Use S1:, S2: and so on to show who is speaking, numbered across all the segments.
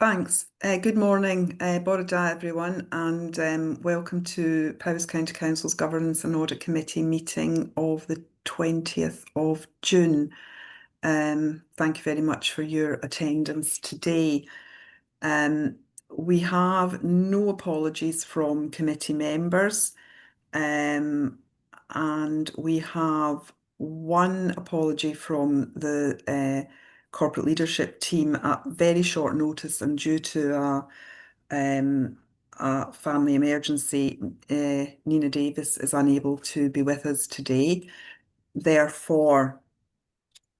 S1: Thanks. Good morning, Bore da everyone, and welcome to Powys County Council's Governance and Audit Committee meeting of the 20th of June. Thank you very much for your attendance today. We have no apologies from committee members, and we have one apology from the corporate leadership team at very short notice and due to a family emergency. Nina Davis is unable to be with us today. Therefore,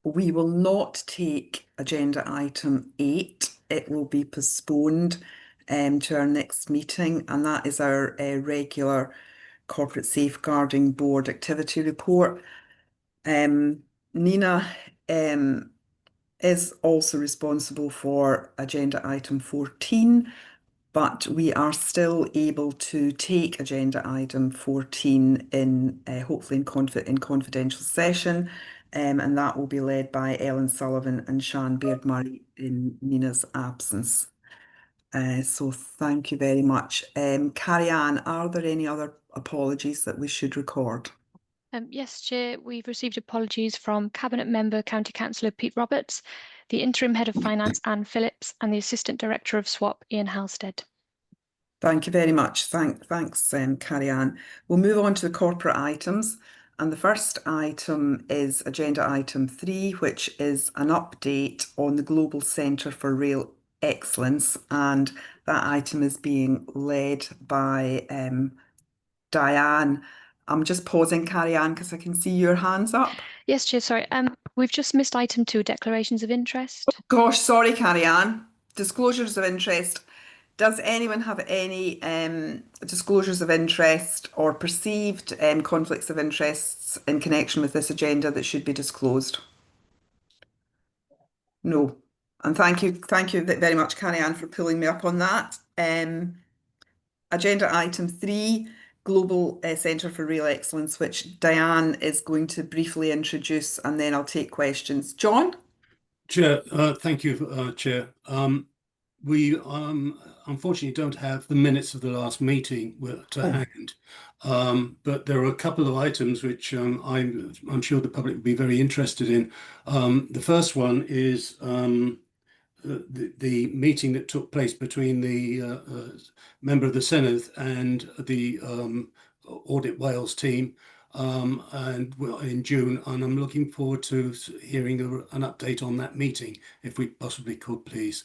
S1: we will not take agenda item 8. It will be postponed to our next meeting, and that is our regular Corporate Safeguarding Board activity report. Nina is also responsible for agenda item 14, but we are still able to take agenda item 14 in hopefully in confidential session, and that will be led by Ellen Sullivan and Sian Baird-Murray in Nina's absence. So thank you very much. Carrie-Anne, are there any other apologies that we should record?
S2: Yes, Chair, we've received apologies from Cabinet Member County Councillor Pete Roberts, the Interim Head of Finance Anne Phillips, and the Assistant Director of SWAP Ian Halstead.
S1: Thank you very much. Thanks, Carrie-Anne. We'll move on to the corporate items. And the first item is agenda item 3, which is an update on the Global Centre for Rail Excellence. And that item is being led by Diane. I'm just pausing, Carrie-Anne, because I can see your hands up.
S2: Yes, Chair, sorry. We've just missed item 2, declarations of interest.
S1: Gosh, sorry, Carrie-Anne. Disclosures of interest. Does anyone have any disclosures of interest or perceived conflicts of interests in connection with this agenda that should be disclosed? No. And thank you very much, Carrie-Anne, for pulling me up on that. Agenda item 3, Global Centre for Rail Excellence, which Diane is going to briefly introduce, and then I'll take questions. John?
S3: Chair, thank you, Chair. We unfortunately don't have the minutes of the last meeting to hand, but there are a couple of items which I'm sure the public will be very interested in. The first one is the meeting that took place between the member of the Senedd and the Audit Wales team and in June, and I'm looking forward to hearing an update on that meeting, if we possibly could, please.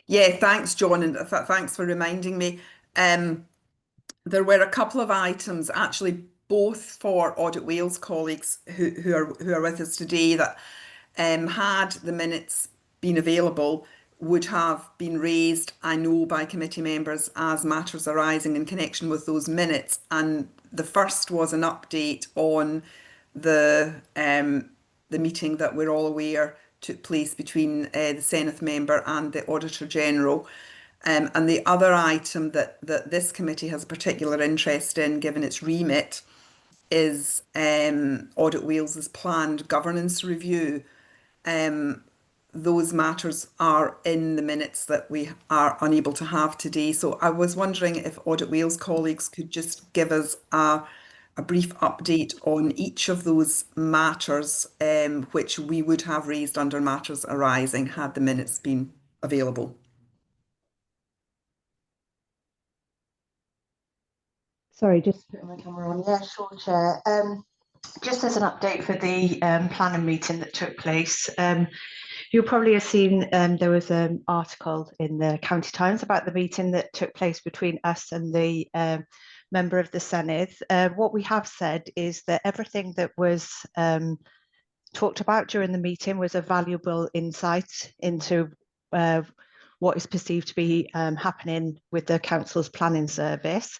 S1: Yeah, thanks, John, and thanks for reminding me. There were a couple of items, actually, both for Audit Wales colleagues who are with us today, that had the minutes been available would have been raised, I know, by committee members as matters arising in connection with those minutes. And the first was an update on the meeting that we're all aware took place between the Senedd member and the Auditor General. And the other item that this committee has a particular interest in, given its remit, is Audit Wales's planned governance review. Those matters are in the minutes that we are unable to have today. So I was wondering if Audit Wales colleagues could just give us a brief update on each of those matters, which we would have raised under matters arising had the minutes been available.
S4: Sorry, just putting my camera on. Yeah, sure, Chair. Just as an update for the planning meeting that took place, you'll probably have seen there was an article in the County Times about the meeting that took place between us and the member of the Senedd. What we have said is that everything that was talked about during the meeting was a valuable insight into what is perceived to be happening with the Council's planning service.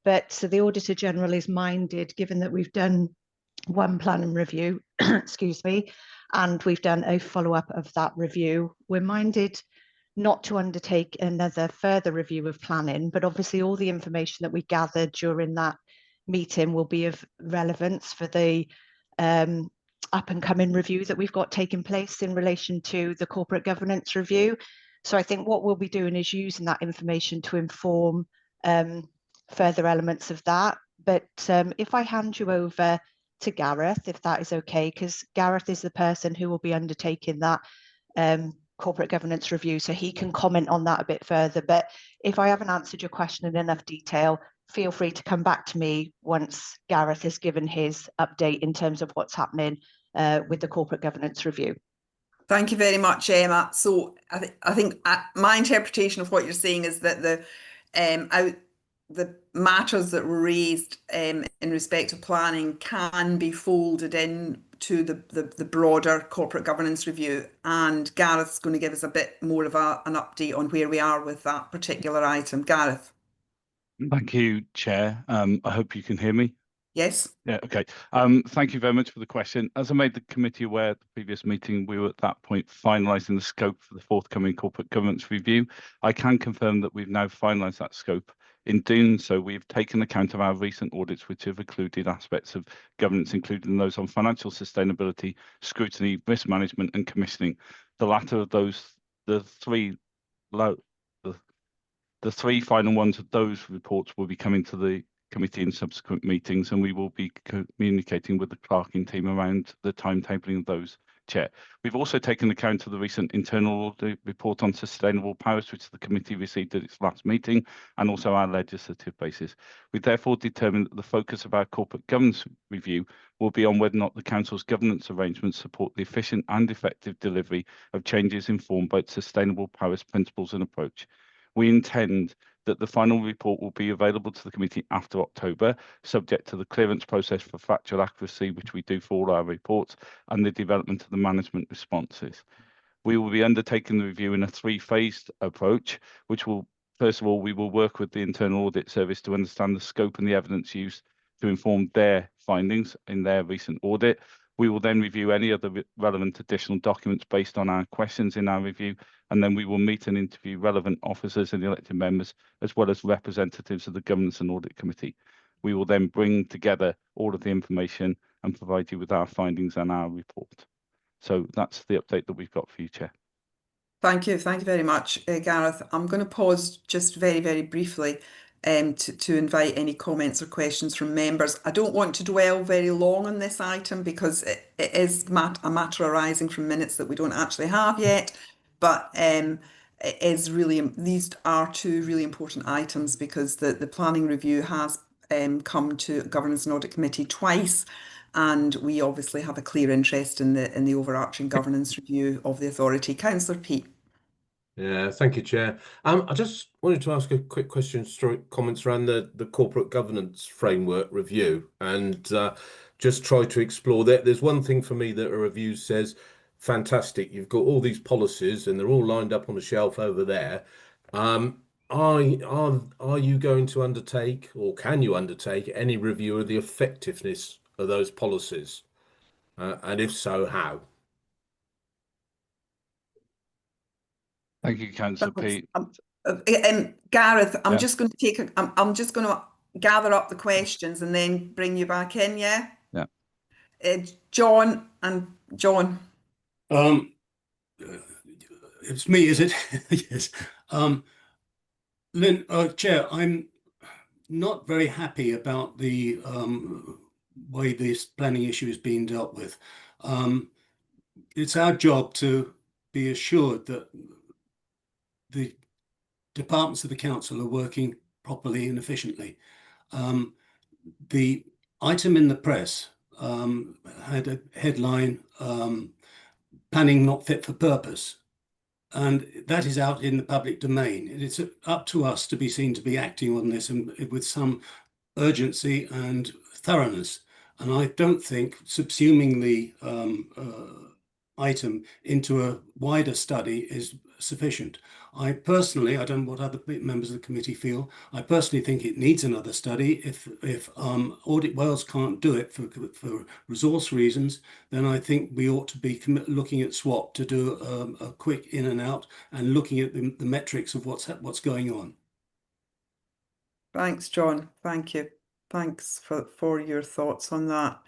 S4: But so the Auditor General is minded, given that we've done one planning review, excuse me, and we've done a follow-up of that review, we're minded not to undertake another further review of planning, but obviously all the information that we gathered during that meeting will be of relevance for the up and coming review that we've got taking place in relation to the corporate governance review. So I think what we'll be doing is using that information to inform further elements of that. But if I hand you over to Gareth, if that is okay, because Gareth is the person who will be undertaking that corporate governance review, so he can comment on that a bit further. But if I haven't answered your question in enough detail, feel free to come back to me once Gareth has given his update in terms of what's happening with the corporate governance review.
S1: Thank you very much, Emma. So I think my interpretation of what you're saying is that the matters that were raised in respect of planning can be folded in to the broader corporate governance review, and Gareth's going to give us a bit more of an update on where we are with that particular item. Gareth.
S5: Thank you, Chair. I hope you can hear me.
S1: Yes.
S5: Yeah, okay. Thank you very much for the question. As I made the committee aware at the previous meeting, we were at that point finalising the scope for the forthcoming corporate governance review. I can confirm that we've now finalised that scope. In doing so, we've taken account of our recent audits, which have included aspects of governance, including those on financial sustainability, scrutiny, risk management and commissioning. The latter of those, the three final ones of those reports will be coming to the committee in subsequent meetings, and we will be communicating with the clerking team around the timetabling of those, Chair. We've also taken account of the recent internal audit report on sustainable powers, which the committee received at its last meeting, and also our legislative basis. We therefore determined that the focus of our corporate governance review will be on whether or not the Council's governance arrangements support the efficient and effective delivery of changes informed by its sustainable powers principles and approach. We intend that the final report will be available to the committee after October, subject to the clearance process for factual accuracy, which we do for all our reports, and the development of the management responses. We will be undertaking the review in a three-phased approach, which will, first of all, we will work with the Internal Audit Service to understand the scope and the evidence used to inform their findings in their recent audit. We will then review any other relevant additional documents based on our questions in our review, and then we will meet and interview relevant officers and elected members, as well as representatives of the Governance and Audit Committee. We will then bring together all of the information and provide you with our findings and our report. So that's the update that we've got for you, Chair.
S1: Thank you very much, Gareth. I'm going to pause just very, very briefly to invite any comments or questions from members. I don't want to dwell very long on this item because it is a matter arising from minutes that we don't actually have yet, but it is really, these are two really important items because the planning review has come to Governance and Audit Committee twice, and we obviously have a clear interest in the overarching governance review of the authority. Councillor Pete.
S6: Yeah, thank you, Chair. I just wanted to ask a quick question, comments around the corporate governance framework review, and just try to explore that. There's one thing for me that a review says, fantastic, you've got all these policies and they're all lined up on the shelf over there. Are you going to undertake, or can you undertake, any review of the effectiveness of those policies? And if so, how?
S5: Thank you, Councillor Pete.
S1: Gareth, I'm
S5: Yeah.
S1: just going to take I'm just going to gather up the questions and then bring you back in, yeah?
S5: Yeah.
S1: John and John.
S3: It's me, is it? Yes. Lynn, Chair, I'm not very happy about the way this planning issue is being dealt with. It's our job to be assured that the departments of the council are working properly and efficiently. The item in the press had a headline, planning not fit for purpose. And that is out in the public domain. It's up to us to be seen to be acting on this and with some urgency and thoroughness. And I don't think subsuming the item into a wider study is sufficient. I personally, I don't know what other members of the committee feel, I personally think it needs another study. If Audit Wales can't do it for resource reasons, then I think we ought to be looking at SWAP to do a quick in and out and looking at the metrics of what's going on.
S1: Thanks, John. Thank you. Thanks for your thoughts on that.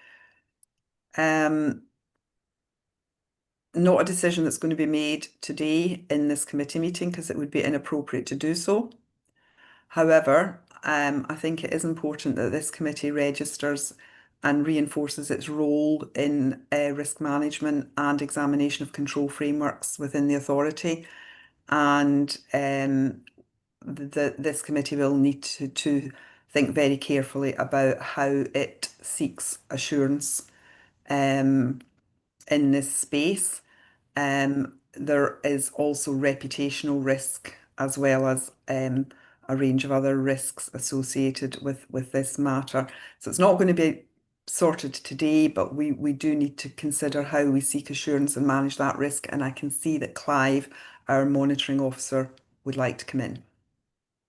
S1: not a decision that's going to be made today in this committee meeting because it would be inappropriate to do so. However, I think it is important that this committee registers and reinforces its role in risk management and examination of control frameworks within the authority. And this committee will need to think very carefully about how it seeks assurance in this space. There is also reputational risk as well as a range of other risks associated with this matter. So it's not going to be sorted today, but we do need to consider how we seek assurance and manage that risk. And I can see that Clive, our monitoring officer, would like to come in.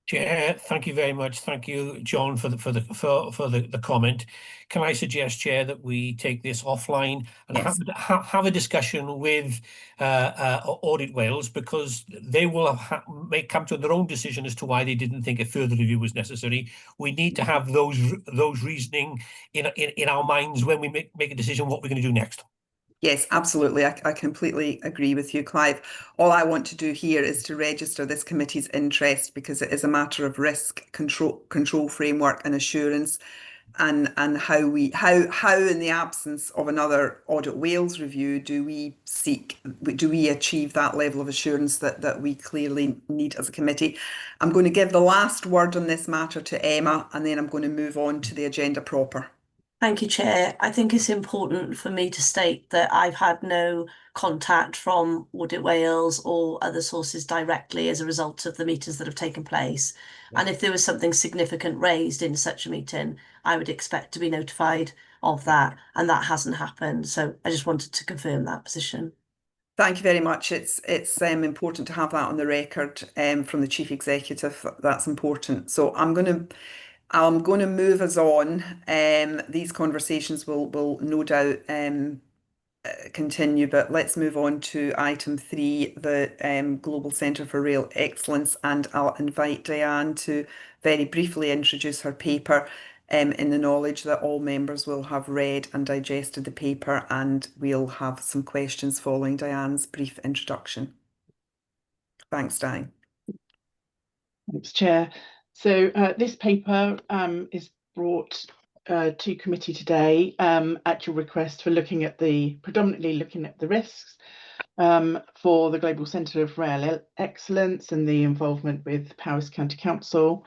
S7: Chair, thank you very much. Thank you, John, for the comment. Can I suggest, Chair, that we take this offline and
S1: Yes.
S7: have a discussion with Audit Wales, because they will may come to their own decision as to why they didn't think a further review was necessary. We need to have those reasoning in our minds when we make a decision what we're going to do next.
S1: Yes, absolutely. I completely agree with you, Clive. All I want to do here is to register this committee's interest because it is a matter of risk control framework and assurance, and how in the absence of another Audit Wales review do we achieve that level of assurance that we clearly need as a committee. I'm going to give the last word on this matter to Emma, and then I'm going to move on to the agenda proper.
S8: Thank you, Chair. I think it's important for me to state that I've had no contact from Audit Wales or other sources directly as a result of the meetings that have taken place. And if there was something significant raised in such a meeting, I would expect to be notified of that, and that hasn't happened. So I just wanted to confirm that position.
S1: Thank you very much. It's important to have that on the record from the Chief Executive. That's important. So I'm going to move us on. These conversations will no doubt continue, but let's move on to item 3, the Global Centre for Rail Excellence, and I'll invite Diane to very briefly introduce her paper in the knowledge that all members will have read and digested the paper, and we'll have some questions following Diane's brief introduction. Thanks, Diane.
S9: Thanks, Chair. So this paper is brought to committee today at your request for predominantly looking at the risks for the Global Centre of Rail Excellence and the involvement with Powys County Council.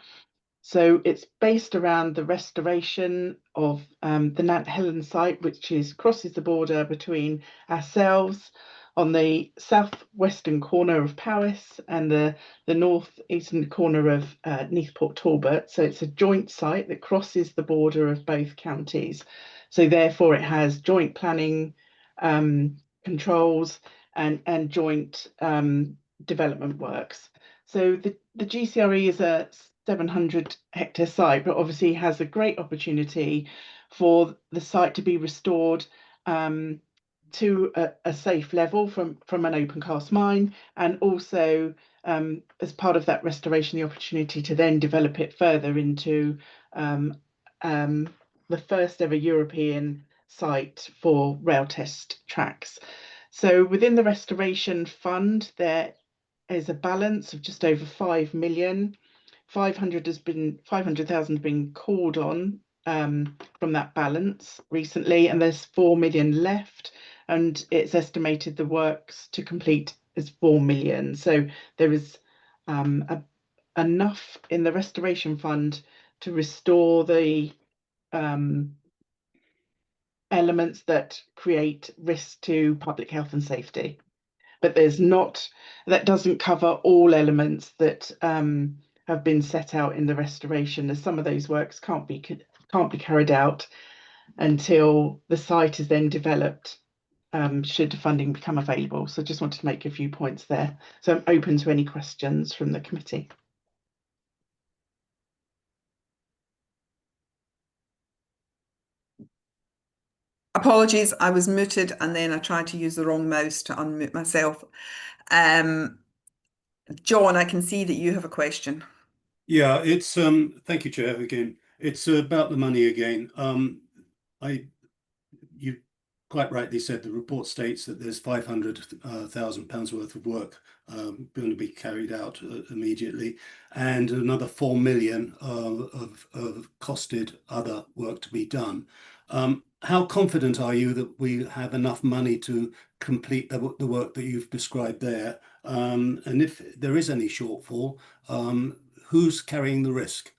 S9: So it's based around the restoration of the Nant Helen site, which crosses the border between ourselves on the southwestern corner of Powys and the northeastern corner of Neath-Port Talbot. So it's a joint site that crosses the border of both counties. So therefore it has joint planning controls and joint development works. So the GCRE is a 700 hectare site, but obviously has a great opportunity for the site to be restored to a safe level from an open cast mine, and also as part of that restoration, the opportunity to then develop it further into the first ever European site for rail test tracks. So within the restoration fund, there is a balance of just over 5 million. 500,000 been called on from that balance recently, and there's 4 million left, and it's estimated the works to complete is 4 million. So there is enough in the restoration fund to restore the elements that create risk to public health and safety. But that doesn't cover all elements that have been set out in the restoration, as some of those works can't be carried out until the site is then developed, should funding become available. So I just wanted to make a few points there. So I'm open to any questions from the committee.
S1: Apologies, I was muted and then I tried to use the wrong mouse to unmute myself. John, I can see that you have a question.
S3: Yeah, it's thank you, Chair, again. It's about the money again. You quite rightly said, the report states that there's £500,000 worth of work going to be carried out immediately, and another 4 million of costed other work to be done. How confident are you that we have enough money to complete the work that you've described there? And if there is any shortfall, who's carrying the risk?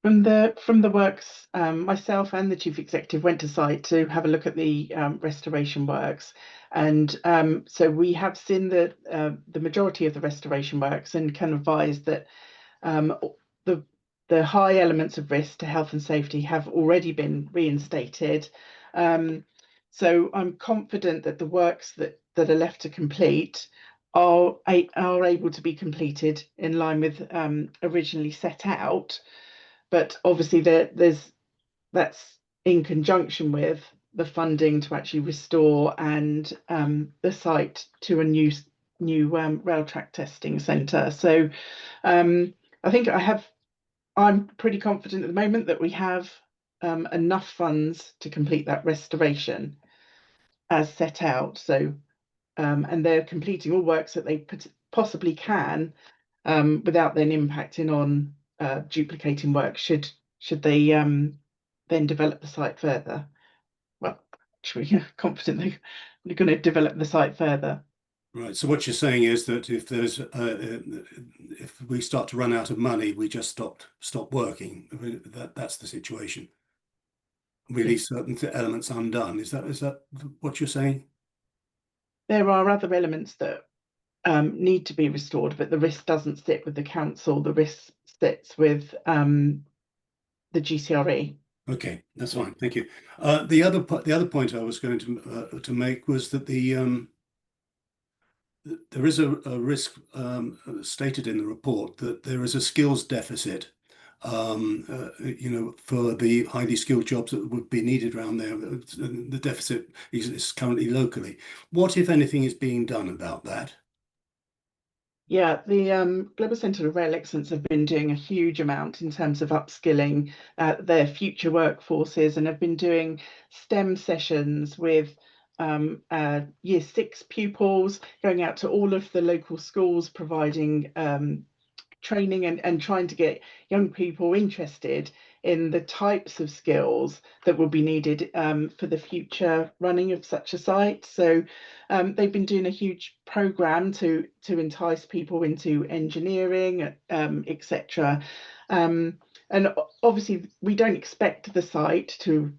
S9: From the works, myself and the chief executive went to site to have a look at the restoration works, and so we have seen the majority of the restoration works, and can advise that the high elements of risk to health and safety have already been reinstated. So I'm confident that the works that are left to complete are able to be completed in line with originally set out. But obviously that's in conjunction with the funding to actually restore and the site to a new rail track testing centre. So I think I'm pretty confident at the moment that we have enough funds to complete that restoration as set out. So and they're completing all works that they possibly can without then impacting on duplicating work should they then develop the site further. Well, actually, confident they're going to develop the site further.
S3: Right. So what you're saying is that if there's if we start to run out of money, we just stop working. That's the situation. We leave certain elements undone. Is that what you're saying?
S9: There are other elements that need to be restored, but the risk doesn't sit with the council. The risk sits with the GCRE.
S3: Okay, that's fine. Thank you. The other point I was going to make was that there is a risk stated in the report that there is a skills deficit, for the highly skilled jobs that would be needed around there. The deficit is currently locally. What, if anything, is being done about that?
S9: Yeah, the Global Centre of Rail Excellence have been doing a huge amount in terms of upskilling their future workforces, and have been doing STEM sessions with Year 6 pupils, going out to all of the local schools, providing training and trying to get young people interested in the types of skills that will be needed for the future running of such a site. So they've been doing a huge program to entice people into engineering, etc. And obviously we don't expect the site to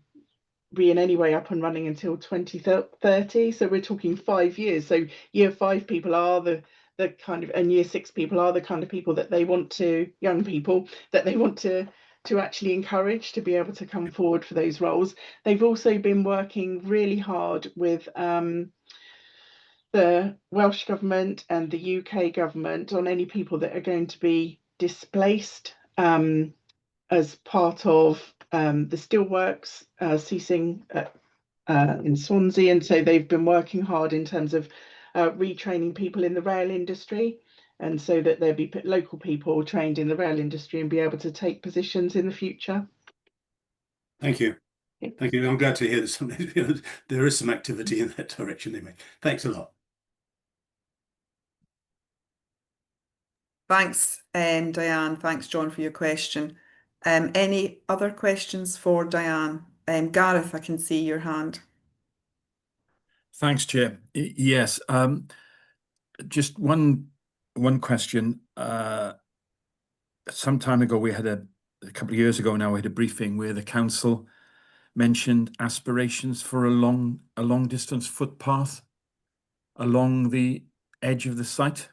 S9: be in any way up and running until 2030. So we're talking 5 years. So Year 5 people are the kind of, and Year 6 people are the kind of people that they want to, young people that they want to actually encourage to be able to come forward for those roles. They've also been working really hard with the Welsh Government and the UK Government on any people that are going to be displaced as part of the steelworks ceasing in Swansea. And so they've been working hard in terms of retraining people in the rail industry, and so that there'll be local people trained in the rail industry and be able to take positions in the future.
S3: Thank you. Thank you. I'm glad to hear that there is some activity in that direction anyway. Thanks a lot.
S1: Thanks, Diane. Thanks, John, for your question. Any other questions for Diane? Gareth, I can see your hand.
S10: Thanks, Chair. Yes, just one question. Some time ago, we had a couple of years ago now, we had a briefing where the council mentioned aspirations for a long distance footpath along the edge of the site.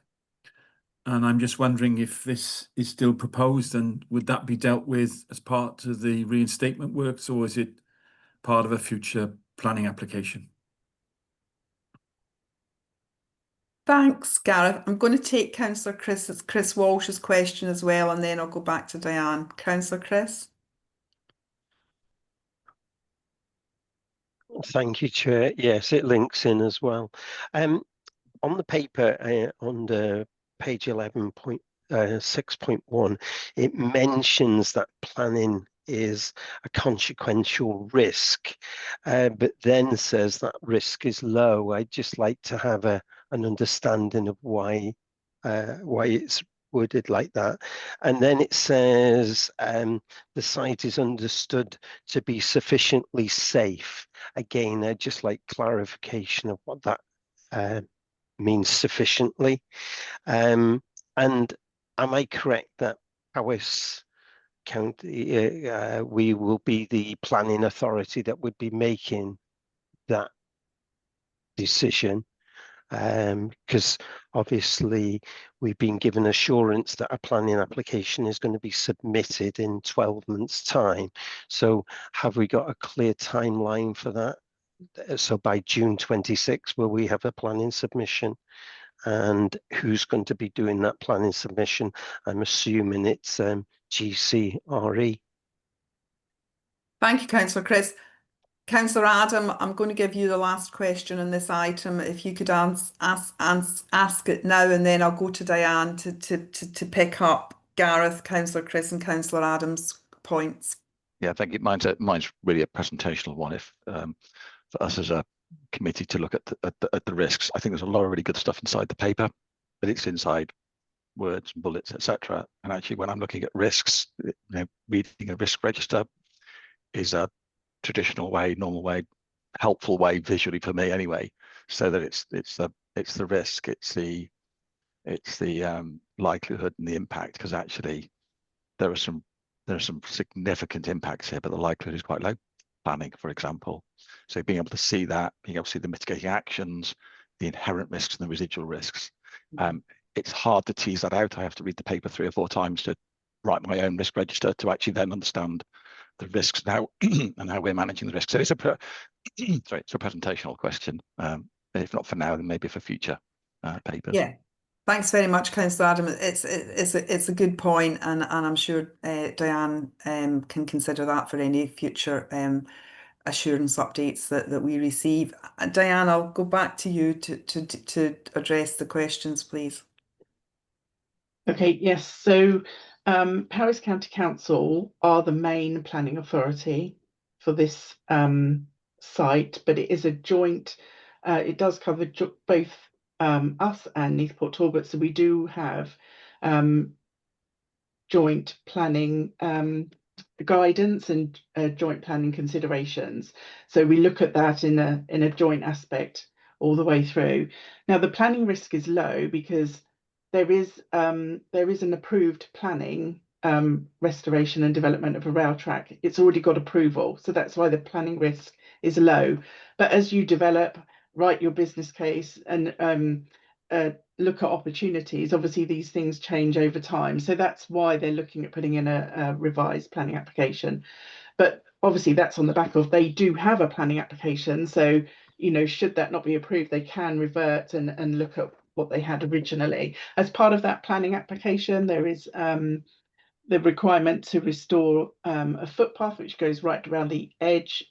S10: And I'm just wondering if this is still proposed, and would that be dealt with as part of the reinstatement works, or is it part of a future planning application?
S1: Thanks, Gareth. I'm going to take Councillor Chris Walsh's question as well, and then I'll go back to Diane. Councillor Chris.
S11: Thank you, Chair. Yes, it links in as well. On the paper, on the page 11.1, 6.1, it mentions that planning is a consequential risk, but then says that risk is low. I'd just like to have an understanding of why it's worded like that. And then it says the site is understood to be sufficiently safe. Again, I'd just like clarification of what that means sufficiently. And am I correct that Powys County, we will be the planning authority that would be making that decision? Because obviously we've been given assurance that a planning application is going to be submitted in 12 months' time. So have we got a clear timeline for that? So by June 26, will we have a planning submission? And who's going to be doing that planning submission? I'm assuming it's GCRE.
S1: Thank you, Councillor Chris. Councillor Adam, I'm going to give you the last question on this item. If you could ask it now, and then I'll go to Diane to pick up Gareth, Councillor Chris, and Councillor Adam's points.
S5: Yeah, thank you. Mine's really a presentational one. If for us as a committee to look at the risks, I think there's a lot of really good stuff inside the paper, but it's inside words and bullets, etc. And actually, when I'm looking at risks, reading a risk register is a traditional way, normal way, helpful way visually for me anyway, so that it's the risk, it's the likelihood and the impact, because actually there are some significant impacts here, but the likelihood is quite low. Planning, for example. So being able to see that, being able to see the mitigating actions, the inherent risks and the residual risks. It's hard to tease that out. I have to read the paper 3 or 4 times to write my own risk register to actually then understand the risks now and how we're managing the risks. So it's a presentational question. If not for now, then maybe for future papers.
S1: Yeah, thanks very much, Councillor Adam. It's a good point, and I'm sure Diane can consider that for any future assurance updates that we receive. Diane, I'll go back to you to address the questions, please.
S9: Okay, yes. So Powys County Council are the main planning authority for this site, but it is a joint, it does cover both us and Neath Port Talbot. So we do have joint planning guidance and joint planning considerations. So we look at that in a joint aspect all the way through. Now the planning risk is low because there is an approved planning restoration and development of a rail track. It's already got approval, so that's why the planning risk is low. But as you develop, write your business case and look at opportunities, obviously these things change over time. So that's why they're looking at putting in a revised planning application. But obviously that's on the back of they do have a planning application. So, should that not be approved, they can revert and look at what they had originally. As part of that planning application, there is the requirement to restore a footpath which goes right around the edge.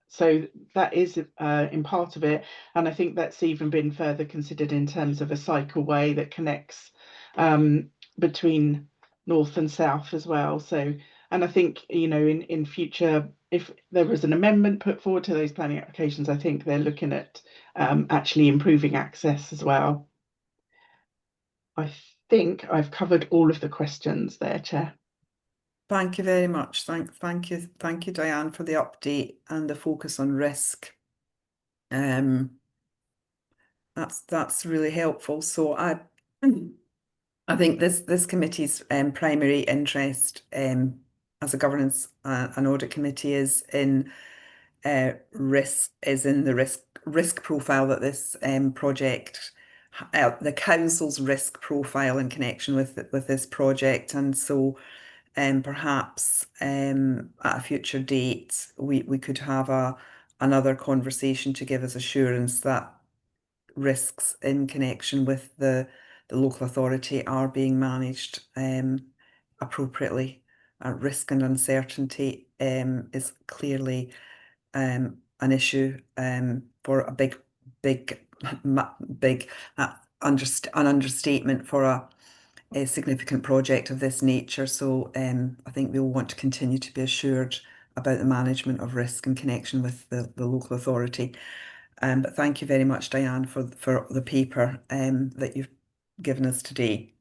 S9: So that is in part of it, and I think that's even been further considered in terms of a cycleway that connects between north and south as well. So, and I think in future, if there was an amendment put forward to those planning applications, I think they're looking at actually improving access as well. I think I've covered all of the questions there, Chair.
S1: Thank you very much. Thank you, Diane, for the update and the focus on risk. That's really helpful. So I think this committee's primary interest as a governance and audit committee is in the risk profile that this project, the council's risk profile in connection with this project, and so perhaps at a future date we could have another conversation to give us assurance that risks in connection with the local authority are being managed appropriately. Risk and uncertainty is clearly an issue for a big an understatement for a significant project of this nature. So I think we all want to continue to be assured about the management of risk in connection with the local authority. But thank you very much, Diane, for the paper that you've given us today.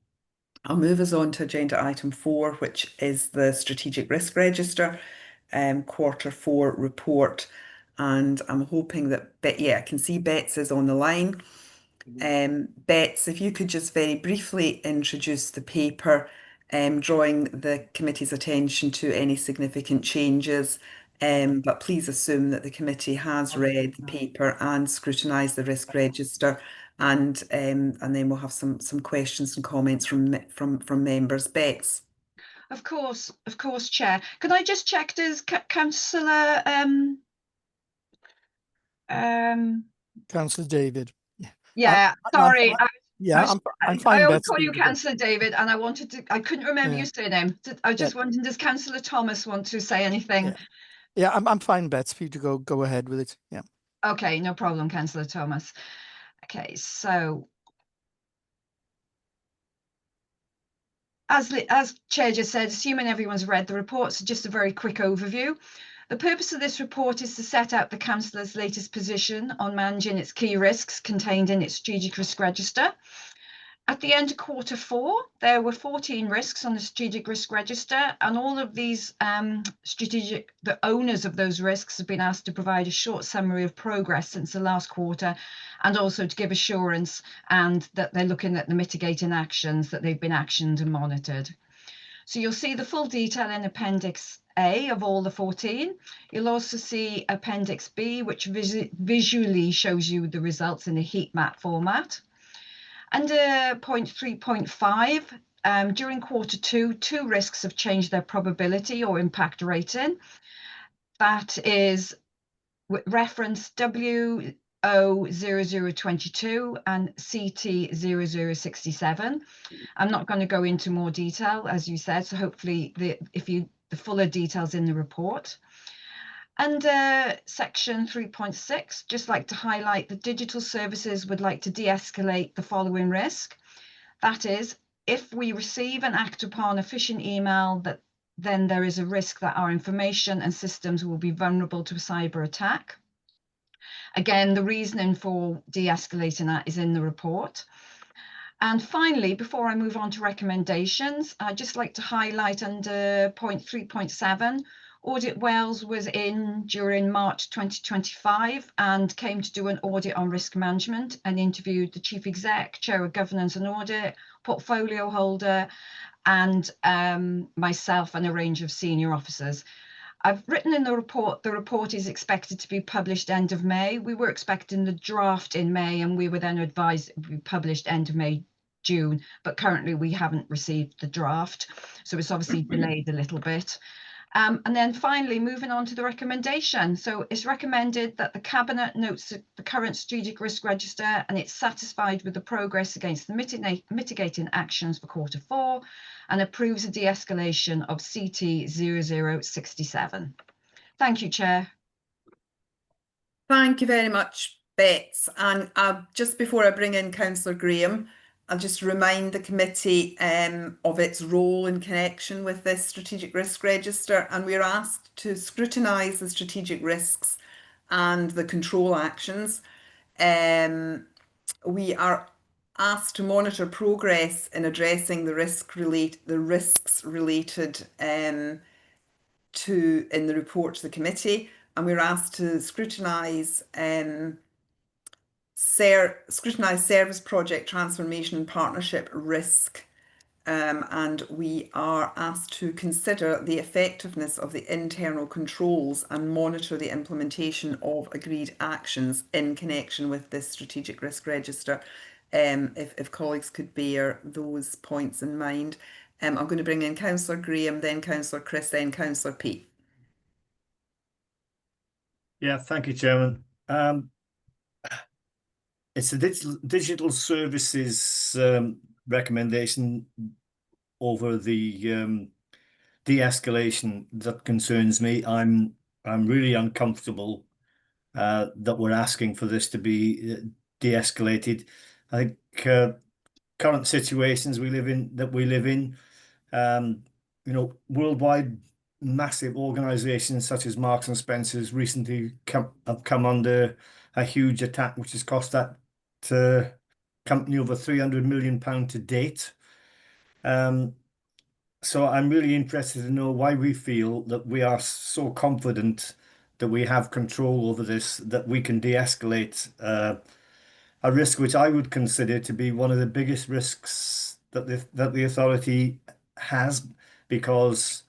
S1: I'll move us on to agenda item 4, which is the Strategic Risk Register Q4 report. And I'm hoping that, I can see Bets is on the line. Bets, if you could just very briefly introduce the paper, drawing the committee's attention to any significant changes. But please assume that the committee has read the paper and scrutinised the risk register, and then we'll have some questions and comments from members. Bets.
S12: Of course, Chair. Can I just check, does Councillor
S13: Councillor David.
S12: Yeah, sorry.
S13: I'm fine.
S12: I always
S13: Betsy,
S12: call you Councillor David, and I couldn't remember your surname. I was just wondering, does Councillor Thomas want to say anything?
S13: Yeah, I'm fine, Bets, for you to go ahead with it. Yeah.
S12: Okay, no problem, Councillor Thomas. Okay, so as Chair just said, assuming everyone's read the report, so just a very quick overview. The purpose of this report is to set out the Councillor's latest position on managing its key risks contained in its strategic risk register. At the end of Q4, there were 14 risks on the strategic risk register, and all of these the owners of those risks have been asked to provide a short summary of progress since the last quarter, and also to give assurance and that they're looking at the mitigating actions, that they've been actioned and monitored. So you'll see the full detail in Appendix A of all the 14. You'll also see Appendix B, which visually shows you the results in a heat map format. Under point 3.5, during Q2, 2 risks have changed their probability or impact rating. That is reference WO0022 and CT0067. I'm not going to go into more detail, as you said, so hopefully the fuller details in the report. Under section 3.6, just like to highlight that digital services would like to de-escalate the following risk. That is, if we receive and act upon a phishing email, then there is a risk that our information and systems will be vulnerable to a cyber attack. Again, the reasoning for de-escalating that is in the report. And finally, before I move on to recommendations, I'd just like to highlight under point 3.7, Audit Wales was in during March 2025 and came to do an audit on risk management and interviewed the Chief Exec, Chair of Governance and Audit, portfolio holder, and myself and a range of senior officers. I've written in the report is expected to be published end of May. We were expecting the draft in May, and we were then advised it would be published end of May, June, but currently we haven't received the draft. So it's obviously delayed a little bit. And then finally, moving on to the recommendation. So it's recommended that the Cabinet notes the current strategic risk register and it's satisfied with the progress against the mitigating actions for Q4 and approves a de-escalation of CT 0067. Thank you, Chair.
S1: Thank you very much, Bets. And just before I bring in Councillor Graham, I'll just remind the committee of its role in connection with this strategic risk register, and we're asked to scrutinise the strategic risks and the control actions. We are asked to monitor progress in addressing the risks related in the report to the committee, and we're asked to scrutinise service project transformation and partnership risk, and we are asked to consider the effectiveness of the internal controls and monitor the implementation of agreed actions in connection with this strategic risk register. If colleagues could bear those points in mind. I'm going to bring in Councillor Graham, then Councillor Chris, then Councillor Pete.
S14: Yeah, thank you, Chairman. It's a digital services recommendation over the de-escalation that concerns me. I'm really uncomfortable that we're asking for this to be de-escalated. I think current situations we live in. You know, worldwide massive organizations such as Marks and Spencer's recently have come under a huge attack, which has cost that company over £300 million to date. So I'm really interested to know why we feel that we are so confident that we have control over this, that we can de-escalate a risk which I would consider to be one of the biggest risks that the authority has, because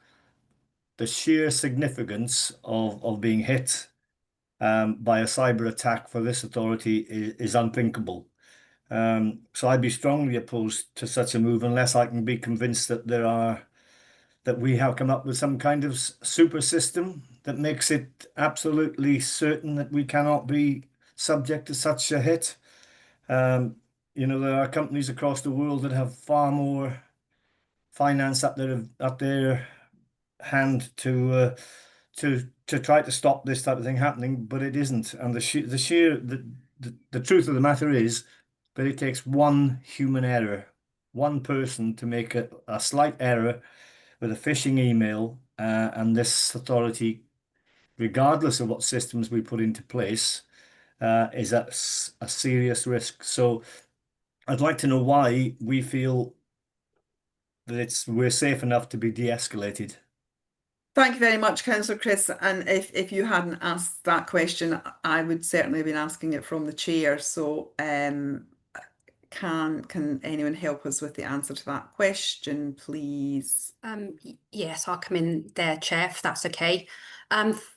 S14: the sheer significance of being hit by a cyber attack for this authority is unthinkable. So I'd be strongly opposed to such a move unless I can be convinced that we have come up with some kind of super system that makes it absolutely certain that we cannot be subject to such a hit. You know, there are companies across the world that have far more finance at their hand to try to stop this type of thing happening, but it isn't. And the truth of the matter is that it takes one human error, one person to make a slight error with a phishing email, and this authority, regardless of what systems we put into place, is at a serious risk. So I'd like to know why we feel that we're safe enough to be de-escalated.
S1: Thank you very much, Councillor Chris. And if you hadn't asked that question, I would certainly have been asking it from the chair. So can anyone help us with the answer to that question, please?
S15: Yes, I'll come in there, Chair, if that's okay.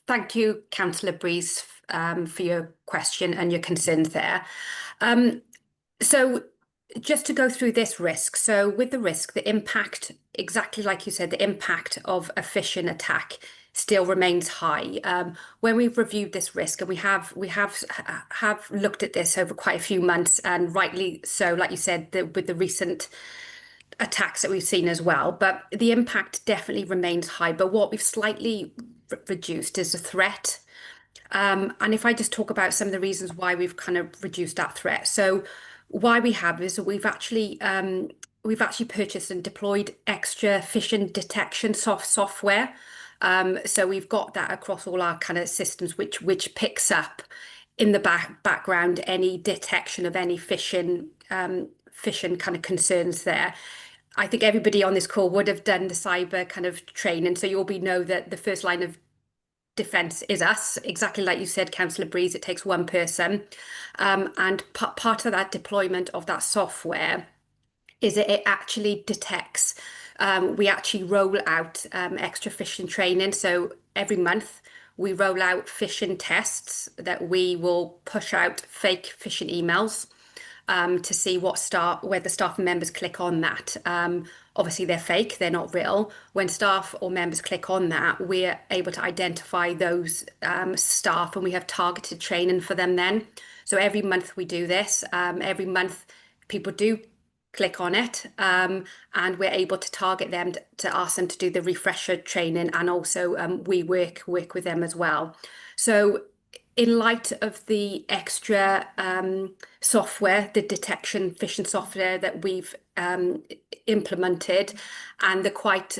S15: Thank you, Councillor Breeze, for your question and your concerns there. So just to go through this risk. So with the risk, the impact, exactly like you said, the impact of a phishing attack still remains high. When we've reviewed this risk, and we have looked at this over quite a few months, and rightly so, like you said, with the recent attacks that we've seen as well, but the impact definitely remains high. But what we've slightly reduced is the threat. And if I just talk about some of the reasons why we've kind of reduced that threat. So why we have is that we've actually purchased and deployed extra phishing detection software. So we've got that across all our kind of systems, which picks up in the background any detection of any phishing kind of concerns there. I think everybody on this call would have done the cyber kind of training, so you'll know that the first line of defense is us, exactly like you said, Councillor Breeze. It takes one person, and part of that deployment of that software is that it actually detects. We actually roll out extra phishing training. So every month we roll out phishing tests that we will push out fake phishing emails to see whether staff and members click on that. Obviously they're fake, they're not real. When staff or members click on that, we're able to identify those staff, and we have targeted training for them then. So every month we do this. Every month people do click on it, and we're able to target them to ask them to do the refresher training, and also we work with them as well. So in light of the extra software, the detection phishing software that we've implemented, and the quite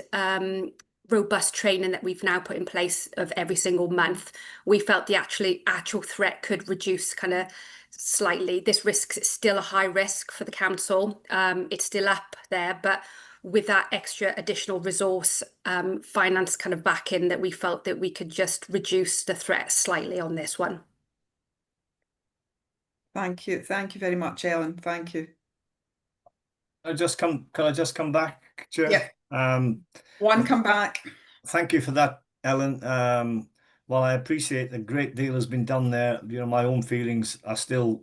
S15: robust training that we've now put in place of every single month, we felt the actual threat could reduce kind of slightly. This risk is still a high risk for the council. It's still up there, but with that extra additional resource, finance kind of back in, that we felt that we could just reduce the threat slightly on this one.
S1: Thank you very much, Ellen. Thank you.
S14: Can I just come back, Chair?
S1: Yeah. One come back.
S14: Thank you for that, Ellen. While I appreciate a great deal has been done there, you know, my own feelings are still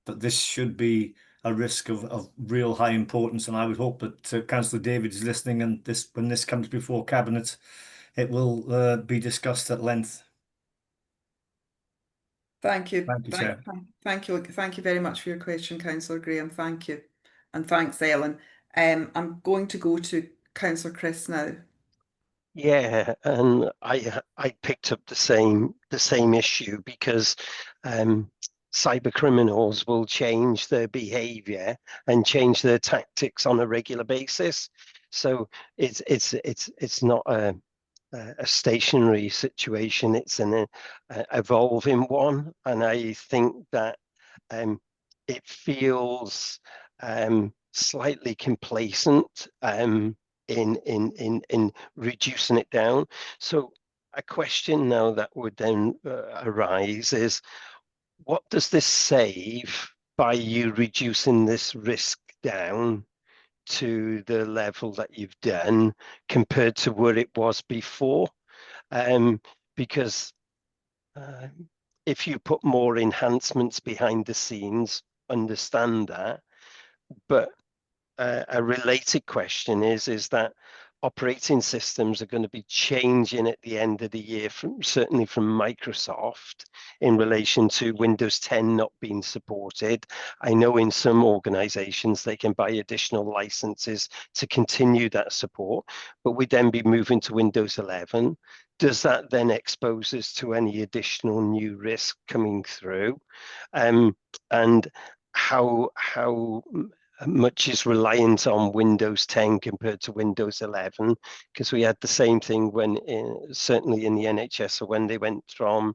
S14: that this should be a risk of real high importance, and I would hope that Councillor David is listening, and when this comes before Cabinet, it will be discussed at length.
S1: Thank you.
S14: Thank you, Chair.
S1: Thank you very much for your question, Councillor Graham. Thank you. And thanks, Ellen. I'm going to go to Councillor Chris now.
S11: Yeah, and I picked up the same issue because cyber criminals will change their behavior and change their tactics on a regular basis. So it's not a stationary situation, it's an evolving one, and I think that it feels slightly complacent in reducing it down. So a question now that would then arise is, what does this save by you reducing this risk down to the level that you've done compared to where it was before? Because if you put more enhancements behind the scenes, understand that. But a related question is that operating systems are going to be changing at the end of the year, certainly from Microsoft, in relation to Windows 10 not being supported. I know in some organizations they can buy additional licenses to continue that support, but we'd then be moving to Windows 11. Does that then expose us to any additional new risk coming through? And how much is reliant on Windows 10 compared to Windows 11? Because we had the same thing when, certainly in the NHS, or when they went from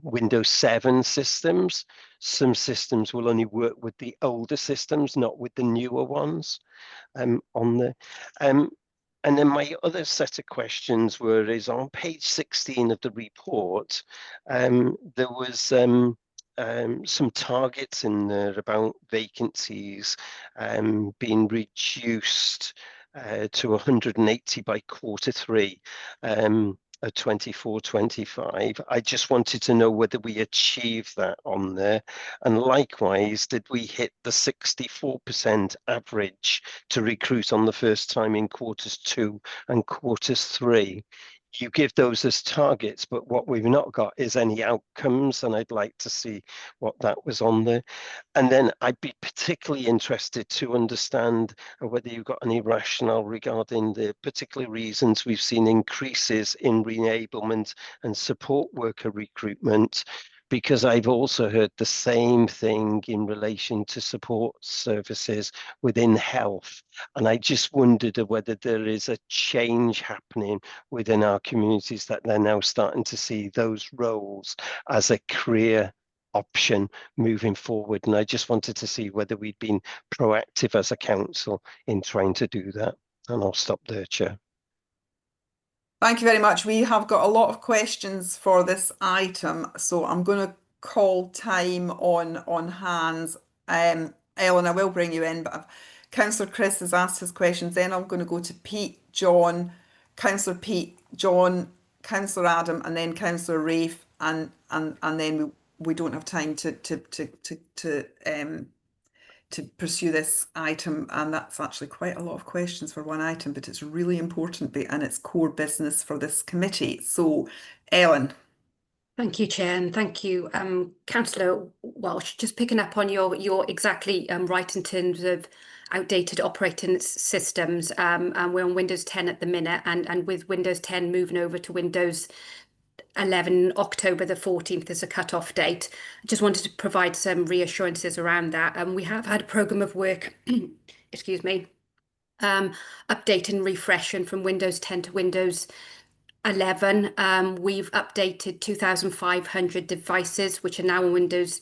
S11: Windows 7 systems. Some systems will only work with the older systems, not with the newer ones on the. And then my other set of questions is on page 16 of the report, there was some targets in there about vacancies being reduced to 180 by Q3 of 24-25. I just wanted to know whether we achieved that on there, and likewise, did we hit the 64% average to recruit on the first time in Q2 and Q3? You give those as targets, but what we've not got is any outcomes, and I'd like to see what that was on there. And then I'd be particularly interested to understand whether you've got any rationale regarding the particular reasons we've seen increases in re-enablement and support worker recruitment, because I've also heard the same thing in relation to support services within health. And I just wondered whether there is a change happening within our communities, that they're now starting to see those roles as a career option moving forward. And I just wanted to see whether we'd been proactive as a council in trying to do that. And I'll stop there, Chair.
S1: Thank you very much. We have got a lot of questions for this item, so I'm going to call time on hands. Ellen, I will bring you in, but Councillor Chris has asked his questions. Then I'm going to go to Pete, John, Councillor Pete, John, Councillor Adam, and then Councillor Rafe, and then we don't have time to pursue this item, and that's actually quite a lot of questions for one item, but it's really important and it's core business for this committee. So, Ellen.
S15: Thank you, Chair, and thank you, Councillor Walsh. Just picking up on you're exactly right in terms of outdated operating systems. And we're on Windows 10 at the minute, and with Windows 10 moving over to Windows 11, October the 14th is a cut-off date. I just wanted to provide some reassurances around that. And we have had a programme of work, excuse me, updating, refreshing from Windows 10 to Windows 11. We've updated 2,500 devices, which are now on Windows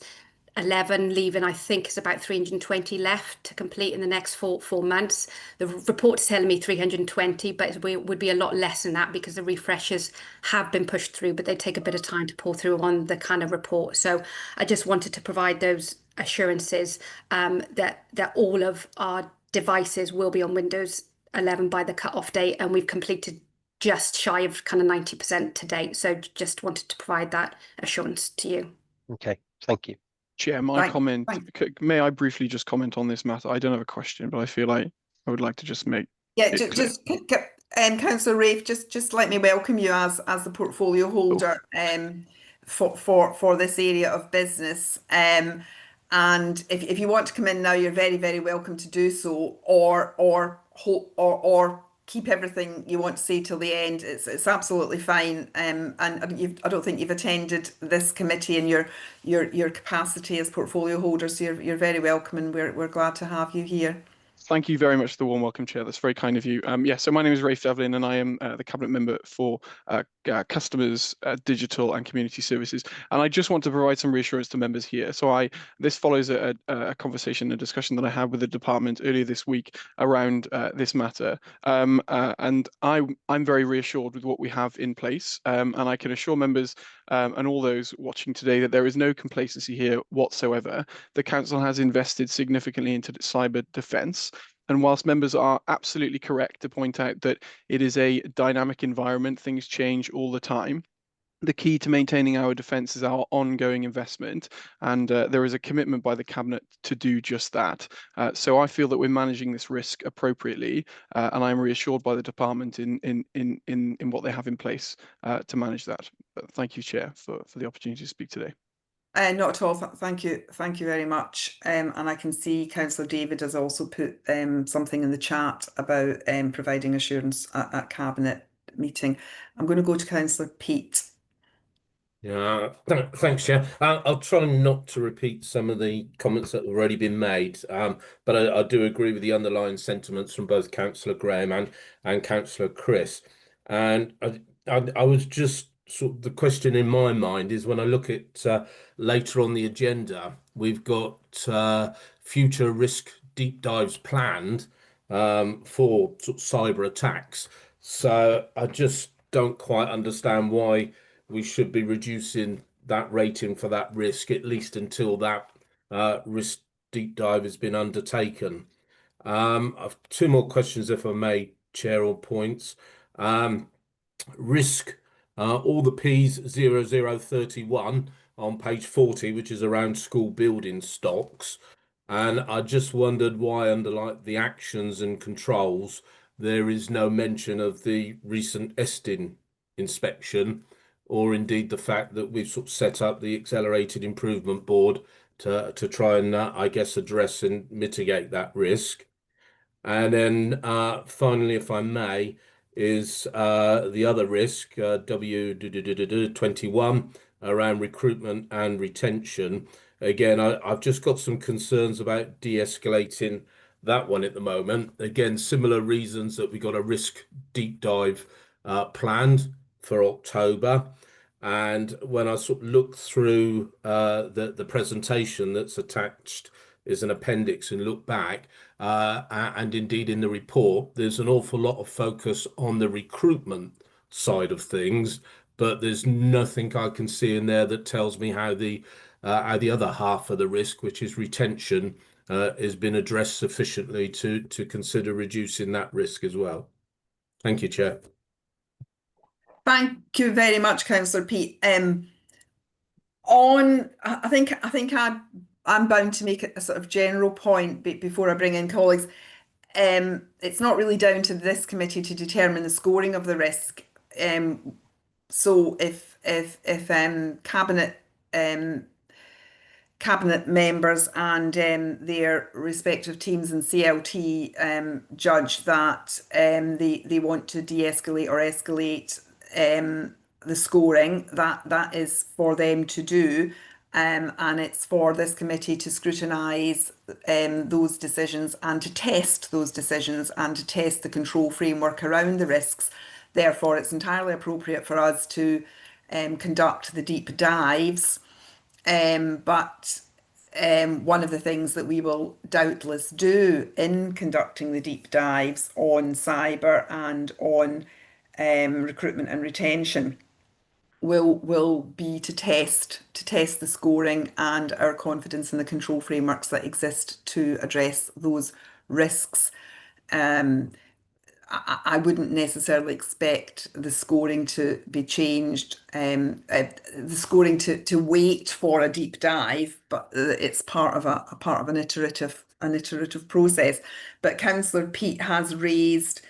S15: 11, leaving, I think, is about 320 left to complete in the next four months. The report's telling me 320, but it would be a lot less than that because the refreshers have been pushed through, but they take a bit of time to pull through on the kind of report. So I just wanted to provide those assurances that all of our devices will be on Windows 11 by the cut-off date, and we've completed just shy of kind of 90% to date. So just wanted to provide that assurance to you.
S11: Okay, thank you.
S16: Chair, may I briefly just comment on this matter? I don't have a question, but I feel like I would like to just make
S1: just pick up, Councillor Rafe, just let me welcome you as the portfolio holder for this area of business. And if you want to come in now, you're very, very welcome to do so, or keep everything you want to say till the end, it's absolutely fine. And I don't think you've attended this committee in your capacity as portfolio holder, so you're very welcome, and we're glad to have you here.
S16: Thank you very much for the warm welcome, Chair. That's very kind of you. So my name is Rafe Devlin, and I am the Cabinet Member for Customers, Digital and Community Services. And I just want to provide some reassurance to members here. So this follows a conversation, a discussion that I had with the department earlier this week around this matter. And I'm very reassured with what we have in place. And I can assure members and all those watching today that there is no complacency here whatsoever. The Council has invested significantly into cyber defence. And whilst members are absolutely correct to point out that it is a dynamic environment, things change all the time, the key to maintaining our defence is our ongoing investment, and there is a commitment by the Cabinet to do just that. So I feel that we're managing this risk appropriately, and I'm reassured by the department in what they have in place to manage that. But thank you, Chair, for the opportunity to speak today.
S1: Not at all. Thank you very much. And I can see Councillor David has also put something in the chat about providing assurance at Cabinet meeting. I'm going to go to Councillor Pete.
S6: Yeah, thanks, Chair. I'll try not to repeat some of the comments that have already been made, but I do agree with the underlying sentiments from both Councillor Graham and Councillor Chris. And I was just sort of, the question in my mind is, when I look at later on the agenda, we've got future risk deep dives planned for sort of cyber attacks. So I just don't quite understand why we should be reducing that rating for that risk, at least until that risk deep dive has been undertaken. I've two more questions, if I may, Chair, or points. Risk, all the P's 0031 on page 40, which is around school building stocks. And I just wondered why, under like the actions and controls, there is no mention of the recent ESTIN inspection, or indeed the fact that we've sort of set up the Accelerated Improvement Board to try and, I guess, address and mitigate that risk. And then finally, if I may, is the other risk, W21, around recruitment and retention. Again, I've just got some concerns about de-escalating that one at the moment. Again, similar reasons that we got a risk deep dive planned for October. And when I sort of look through the presentation that's attached as an appendix and look back, and indeed in the report, there's an awful lot of focus on the recruitment side of things, but there's nothing I can see in there that tells me how the other half of the risk, which is retention, has been addressed sufficiently to consider reducing that risk as well. Thank you, Chair.
S1: Thank you very much, Councillor Pete. I think I'm bound to make a sort of general point before I bring in colleagues. It's not really down to this committee to determine the scoring of the risk. So if cabinet members and their respective teams in CLT judge that they want to de-escalate or escalate the scoring, that is for them to do. And it's for this committee to scrutinise those decisions and to test those decisions and to test the control framework around the risks. Therefore, it's entirely appropriate for us to conduct the deep dives. But one of the things that we will doubtless do in conducting the deep dives on cyber and on recruitment and retention will be to test the scoring and our confidence in the control frameworks that exist to address those risks. I wouldn't necessarily expect the scoring to be changed, the scoring to wait for a deep dive, but it's part of an iterative process. But Councillor Pete has raised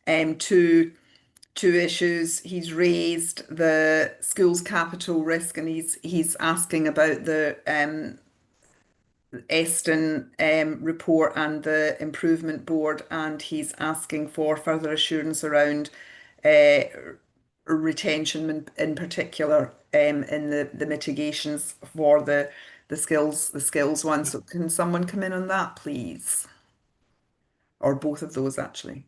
S1: two issues. He's raised the schools capital risk, and he's asking about the Eston report and the improvement board, and he's asking for further assurance around retention in particular, in the mitigations for the skills one. So can someone come in on that, please? Or both of those, actually.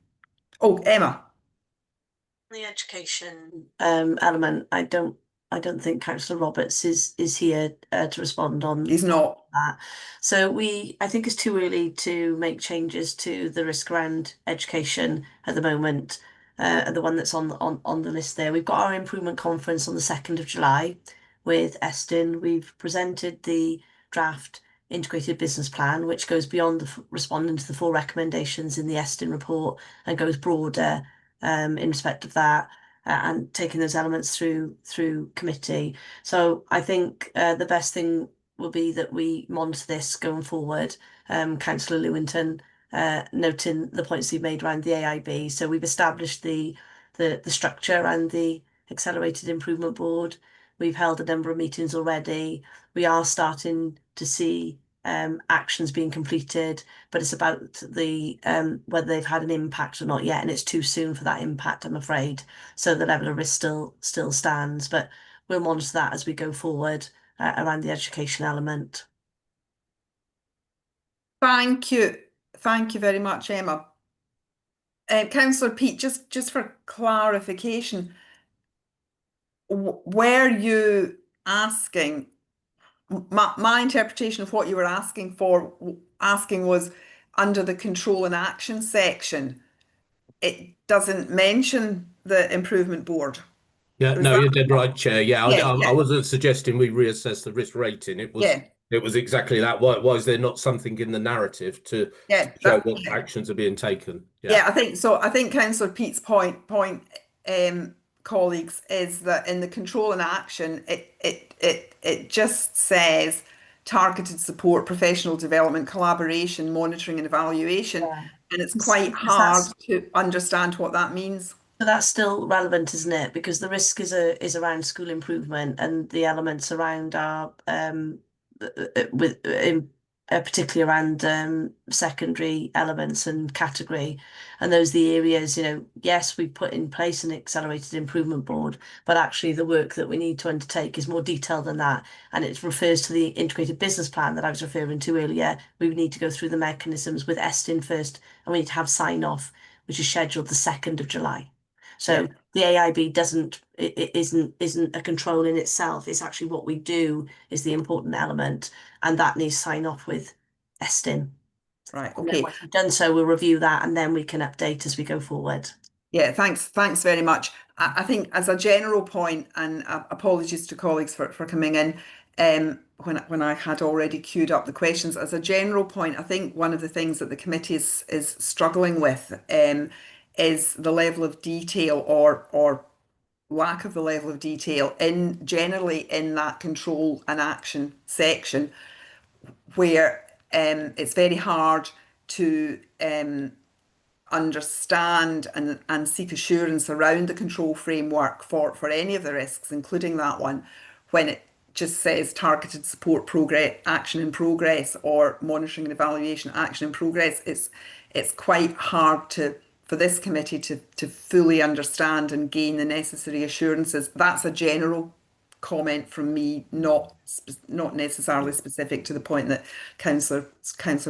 S1: Oh, Emma.
S8: The education element, I don't think Councillor Roberts is here to respond on.
S1: He's not.
S8: That. So I think it's too early to make changes to the risk around education at the moment. The one that's on the list there. We've got our improvement conference on the 2nd of July with Eston. We've presented the draft integrated business plan, which goes beyond responding to the 4 recommendations in the Eston report and goes broader in respect of that, and taking those elements through committee. So I think the best thing will be that we monitor this going forward. Councillor Lewington noting the points you've made around the AIB. So we've established the structure and the Accelerated Improvement Board. We've held a number of meetings already. We are starting to see actions being completed, but it's about the whether they've had an impact or not yet, and it's too soon for that impact, I'm afraid. So the level of risk still stands, but we'll monitor that as we go forward around the education element.
S1: Thank you very much, Emma. Councillor Peat, just for clarification, were you asking? My interpretation of what you were asking was under the control and action section. It doesn't mention the improvement board.
S6: Yeah, no, you're dead right, Chair. Yeah,
S1: Yeah,
S6: I wasn't suggesting we reassess the risk rating. It was exactly that. Why is there not something in the narrative to show what actions are being taken?
S1: Yeah, I think so. I think Councillor Peat's point, colleagues, is that in the control and action, it just says targeted support, professional development, collaboration, monitoring and evaluation, and it's quite hard to understand what that means.
S8: So that's still relevant, isn't it? Because the risk is around school improvement, and the elements around our particularly around secondary elements and category, and those are the areas, yes, we put in place an accelerated improvement board, but actually the work that we need to undertake is more detailed than that, and it refers to the integrated business plan that I was referring to earlier. We need to go through the mechanisms with Eston first, and we need to have sign off, which is scheduled the 2nd of July. So the AIB isn't a control in itself. It's actually what we do is the important element, and that needs sign off with Eston.
S1: Right.
S8: And
S1: okay.
S8: once we've done so, we'll review that, and then we can update as we go forward.
S1: Yeah. Thanks very much. I think as a general point, and apologies to colleagues for coming in when I had already queued up the questions. As a general point, I think one of the things that the committee is struggling with is the level of detail or lack of the level of detail generally in that control and action section, where it's very hard to understand and seek assurance around the control framework for any of the risks, including that one, when it just says targeted support progress, action in progress, or monitoring and evaluation, action in progress. It's quite hard for this committee to fully understand and gain the necessary assurances. That's a general comment from me, not necessarily specific to the point that Councillor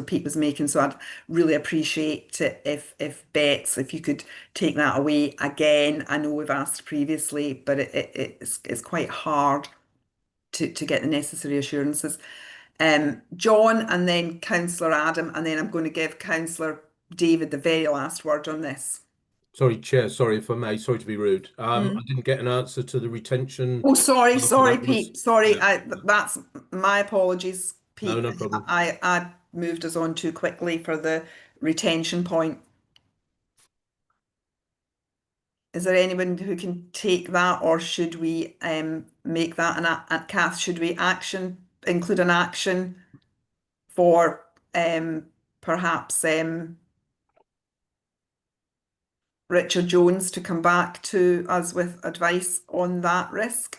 S1: Peat was making. So I'd really appreciate it if Bets, if you could take that away again. I know we've asked previously, but it's quite hard to get the necessary assurances. John, and then Councillor Adam, and then I'm going to give Councillor David the very last word on this.
S6: Sorry, Chair. Sorry if I may. Sorry to be rude. I didn't get an answer to the retention.
S1: Oh, sorry, Pete. Sorry, that's my apologies, Pete.
S6: No problem.
S1: I moved us on too quickly for the retention point. Is there anyone who can take that, or should we make that an Kath? Should we include an action for perhaps Richard Jones to come back to us with advice on that risk?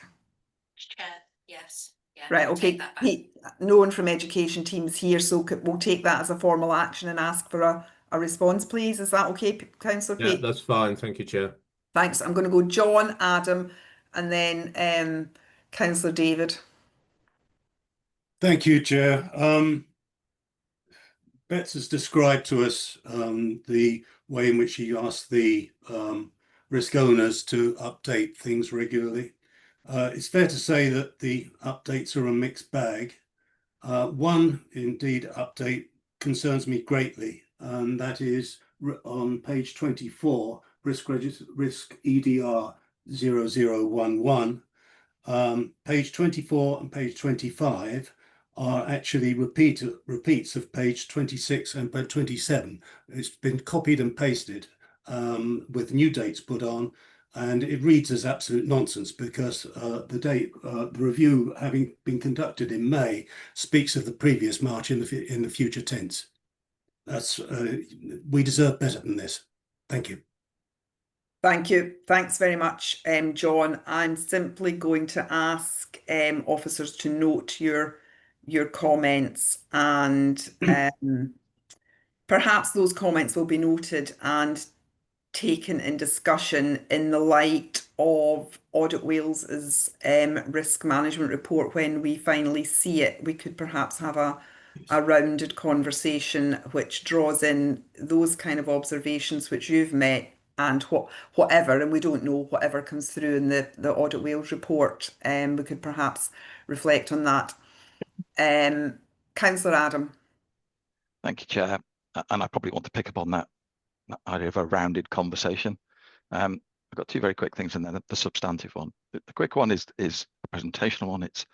S8: Chair, yes.
S15: Yeah,
S1: Right,
S15: we'll
S1: okay.
S15: take that back.
S1: No one from education teams here, so we'll take that as a formal action and ask for a response, please. Is that okay, Councillor
S6: Yeah,
S1: Pate?
S6: that's fine. Thank you, Chair.
S1: Thanks. I'm going to go John, Adam, and then Councillor David.
S3: Thank you, Chair. Bets has described to us the way in which she asked the risk owners to update things regularly. It's fair to say that the updates are a mixed bag. One, indeed, update concerns me greatly, and that is on page 24, risk EDR 0011. Page 24 and page 25 are actually repeats of page 26 and page 27. It's been copied and pasted with new dates put on, and it reads as absolute nonsense because the review having been conducted in May speaks of the previous March in the future tense. That's we deserve better than this. Thank you.
S1: Thank you. Thanks very much, John. I'm simply going to ask officers to note your comments, and perhaps those comments will be noted and taken in discussion in the light of Audit Wales's risk management report. When we finally see it, we could perhaps have a rounded conversation which draws in those kind of observations which you've met, and whatever, and we don't know, whatever comes through in the Audit Wales report, we could perhaps reflect on that. Councillor Adam.
S5: Thank you, Chair. And I probably want to pick up on that idea of a rounded conversation. I've got two very quick things, and then the substantive one. The quick one is a presentational one. It's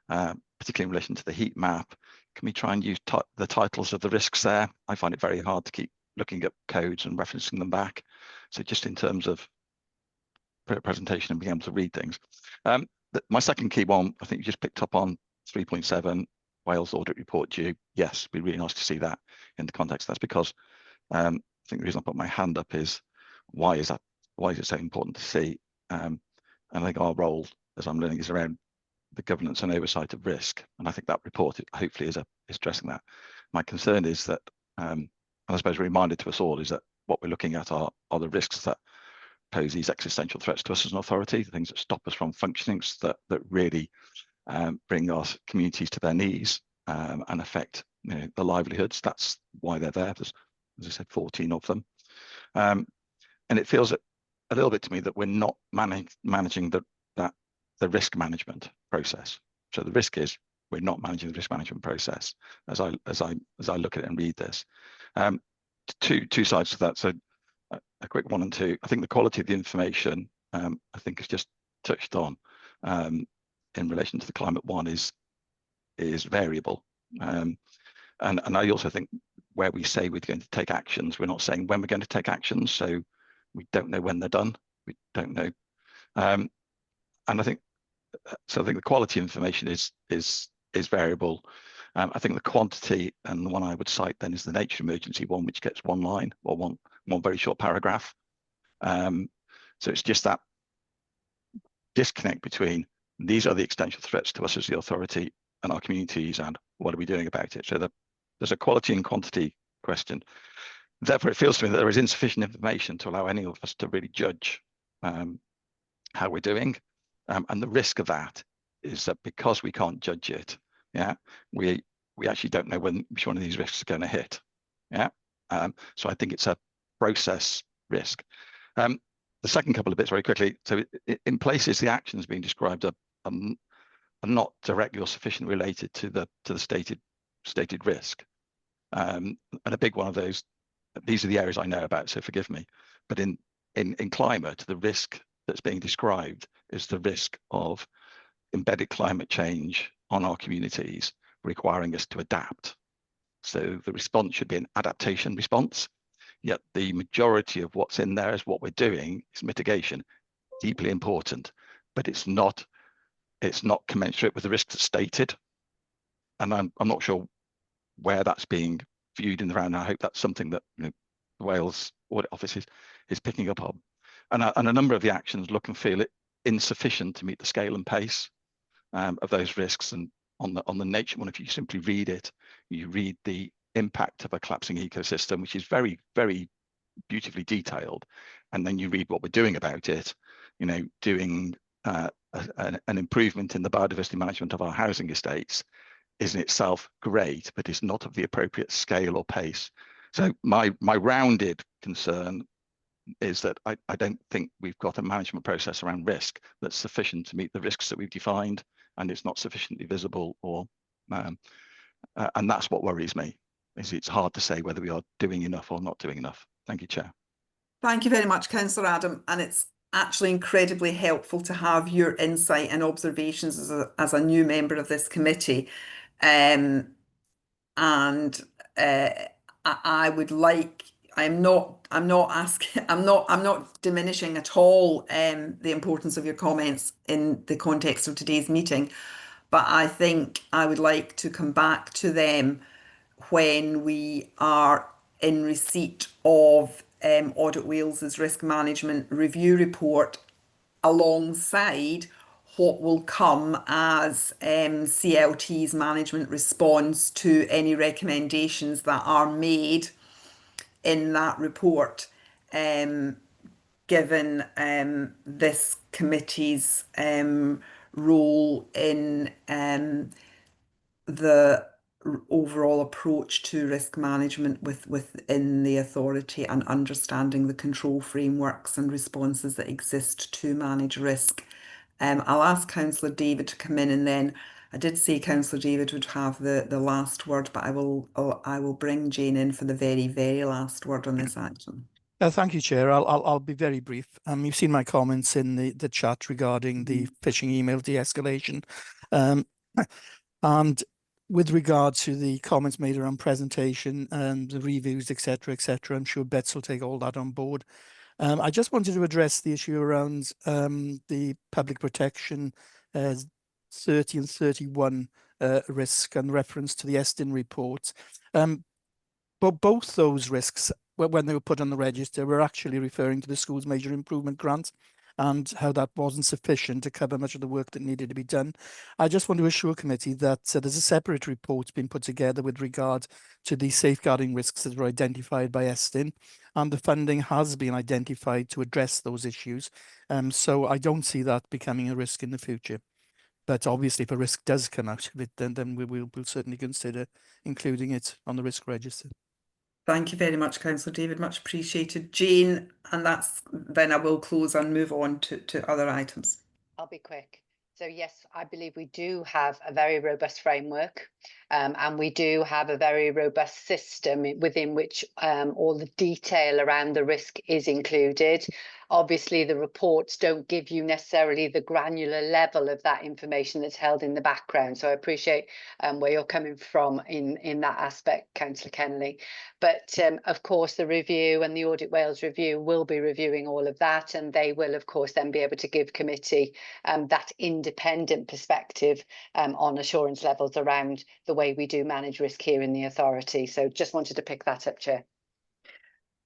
S5: particularly in relation to the heat map. Can we try and use the titles of the risks there? I find it very hard to keep looking at codes and referencing them back. So just in terms of presentation and being able to read things. My second key one, I think you just picked up on 3.7, Wales audit report due. Yes, it'd be really nice to see that in the context. That's because I think the reason I put my hand up is why is it so important to see? And I think our role, as I'm learning, is around the governance and oversight of risk. And I think that report hopefully is addressing that. My concern is that, and I suppose a reminder to us all, is that what we're looking at are the risks that pose these existential threats to us as an authority, the things that stop us from functioning, that really bring our communities to their knees and affect the livelihoods. That's why they're there. There's, as I said, 14 of them. And it feels a little bit to me that we're not managing the risk management process. So the risk is we're not managing the risk management process as I look at it and read this. Two sides to that. So a quick one and two. I think the quality of the information I think is just touched on in relation to the climate one is variable. And I also think where we say we're going to take actions, we're not saying when we're going to take actions, so we don't know when they're done. We don't know. And I think the quality of information is variable. I think the quantity, and the one I would cite then, is the nature emergency one, which gets one line or one very short paragraph. So it's just that disconnect between these are the existential threats to us as the authority and our communities, and what are we doing about it? So there's a quality and quantity question. Therefore, it feels to me that there is insufficient information to allow any of us to really judge how we're doing. And the risk of that is that because we can't judge it, we actually don't know which one of these risks is going to hit. So I think it's a process risk. The second couple of bits very quickly. So in places, the actions being described are not directly or sufficiently related to the stated risk. And a big one of those, these are the areas I know about, so forgive me. But in climate, the risk that's being described is the risk of embedded climate change on our communities, requiring us to adapt. So the response should be an adaptation response. Yet the majority of what's in there is what we're doing is mitigation, deeply important, but it's not commensurate with the risks that's stated. And I'm not sure where that's being viewed in the round. I hope that's something that the Wales Audit Office is picking up on. And a number of the actions look and feel insufficient to meet the scale and pace of those risks, and on the nature one, if you simply read it, you read the impact of a collapsing ecosystem, which is very, very beautifully detailed, and then you read what we're doing about it, you know, doing an improvement in the biodiversity management of our housing estates is in itself great, but is not of the appropriate scale or pace. So my rounded concern is that I don't think we've got a management process around risk that's sufficient to meet the risks that we've defined, and it's not sufficiently visible, or and that's what worries me, is it's hard to say whether we are doing enough or not doing enough. Thank you, Chair.
S1: Thank you very much, Councillor Adam, and it's actually incredibly helpful to have your insight and observations as a new member of this committee. I would like, I'm not diminishing at all the importance of your comments in the context of today's meeting, but I think I would like to come back to them when we are in receipt of Audit Wales's risk management review report, alongside what will come as CLT's management response to any recommendations that are made in that report, given this committee's role in the overall approach to risk management within the authority, and understanding the control frameworks and responses that exist to manage risk. I'll ask Councillor David to come in, and then I did say Councillor David would have the last word, but I will bring Jane in for the very, very last word on this action.
S13: Thank you, Chair. I'll be very brief. You've seen my comments in the chat regarding the phishing email de-escalation, and with regard to the comments made around presentation and the reviews, etc., I'm sure Bets will take all that on board. I just wanted to address the issue around the public protection 30 and 31 risk, and reference to the Estin report. But both those risks, when they were put on the register, were actually referring to the school's major improvement grant, and how that wasn't sufficient to cover much of the work that needed to be done. I just want to assure committee that there's a separate report being put together with regard to the safeguarding risks that were identified by Estin, and the funding has been identified to address those issues. So I don't see that becoming a risk in the future. But obviously, if a risk does come out of it, then we'll certainly consider including it on the risk register.
S1: Thank you very much, Councillor David, much appreciated. Jane, and then I will close and move on to other items.
S17: I'll be quick. So yes, I believe we do have a very robust framework, and we do have a very robust system within which all the detail around the risk is included. Obviously, the reports don't give you necessarily the granular level of that information that's held in the background. So I appreciate where you're coming from in that aspect, Councillor Kennelly. But of course, the review and the Audit Wales review will be reviewing all of that, and they will, of course, then be able to give committee that independent perspective on assurance levels around the way we do manage risk here in the authority. So just wanted to pick that up, Chair.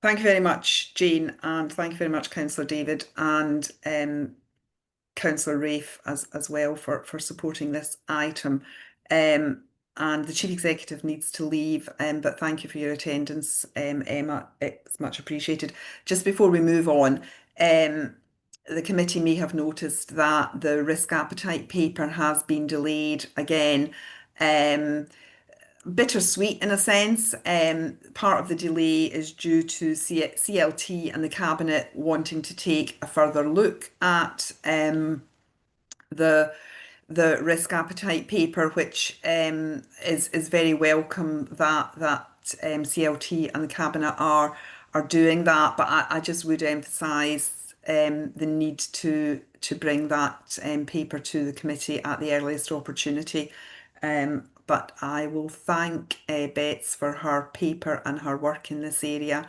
S1: Thank you very much, Jane, and thank you very much, Councillor David, and Councillor Rafe as well for supporting this item. And the Chief Executive needs to leave, but thank you for your attendance, Emma. It's much appreciated. Just before we move on, the committee may have noticed that the risk appetite paper has been delayed again. Bittersweet in a sense. Part of the delay is due to CLT and the Cabinet wanting to take a further look at the risk appetite paper, which is very welcome that CLT and the Cabinet are doing that. But I just would emphasise the need to bring that paper to the committee at the earliest opportunity. But I will thank Bets for her paper and her work in this area,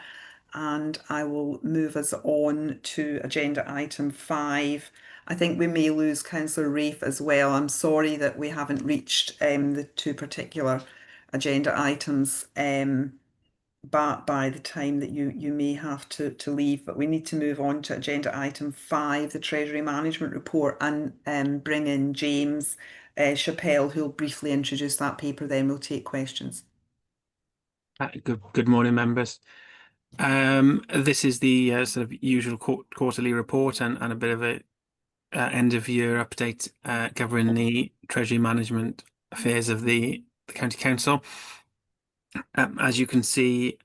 S1: and I will move us on to agenda item 5. I think we may lose Councillor Rafe as well. I'm sorry that we haven't reached the 2 particular agenda items but by the time that you may have to leave, but we need to move on to agenda item 5, the Treasury Management Report, and bring in James Chappelle, who'll briefly introduce that paper, then we'll take questions.
S18: Good morning, members. This is the sort of usual quarterly report and a bit of a end of year update covering the treasury management affairs of the county council. As you can see,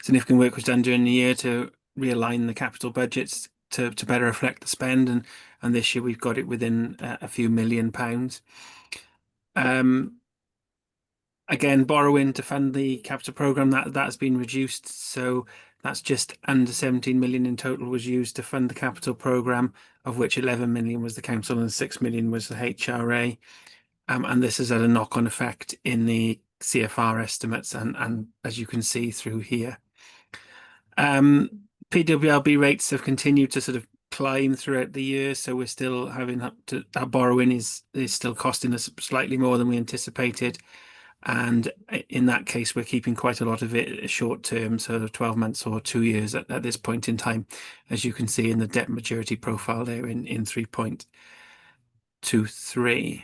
S18: significant work was done during the year to realign the capital budgets to better reflect the spend, and this year we've got it within a few £1 million. Again, borrowing to fund the capital programme that's been reduced, so that's just under 17 million in total was used to fund the capital programme, of which 11 million was the council and 6 million was the HRA. And this has had a knock-on effect in the CFR estimates, and as you can see through here. PWLB rates have continued to sort of climb throughout the year, so we're still having our borrowing is still costing us slightly more than we anticipated. And in that case, we're keeping quite a lot of it short term, so 12 months or 2 years at this point in time, as you can see in the debt maturity profile there in 3.23.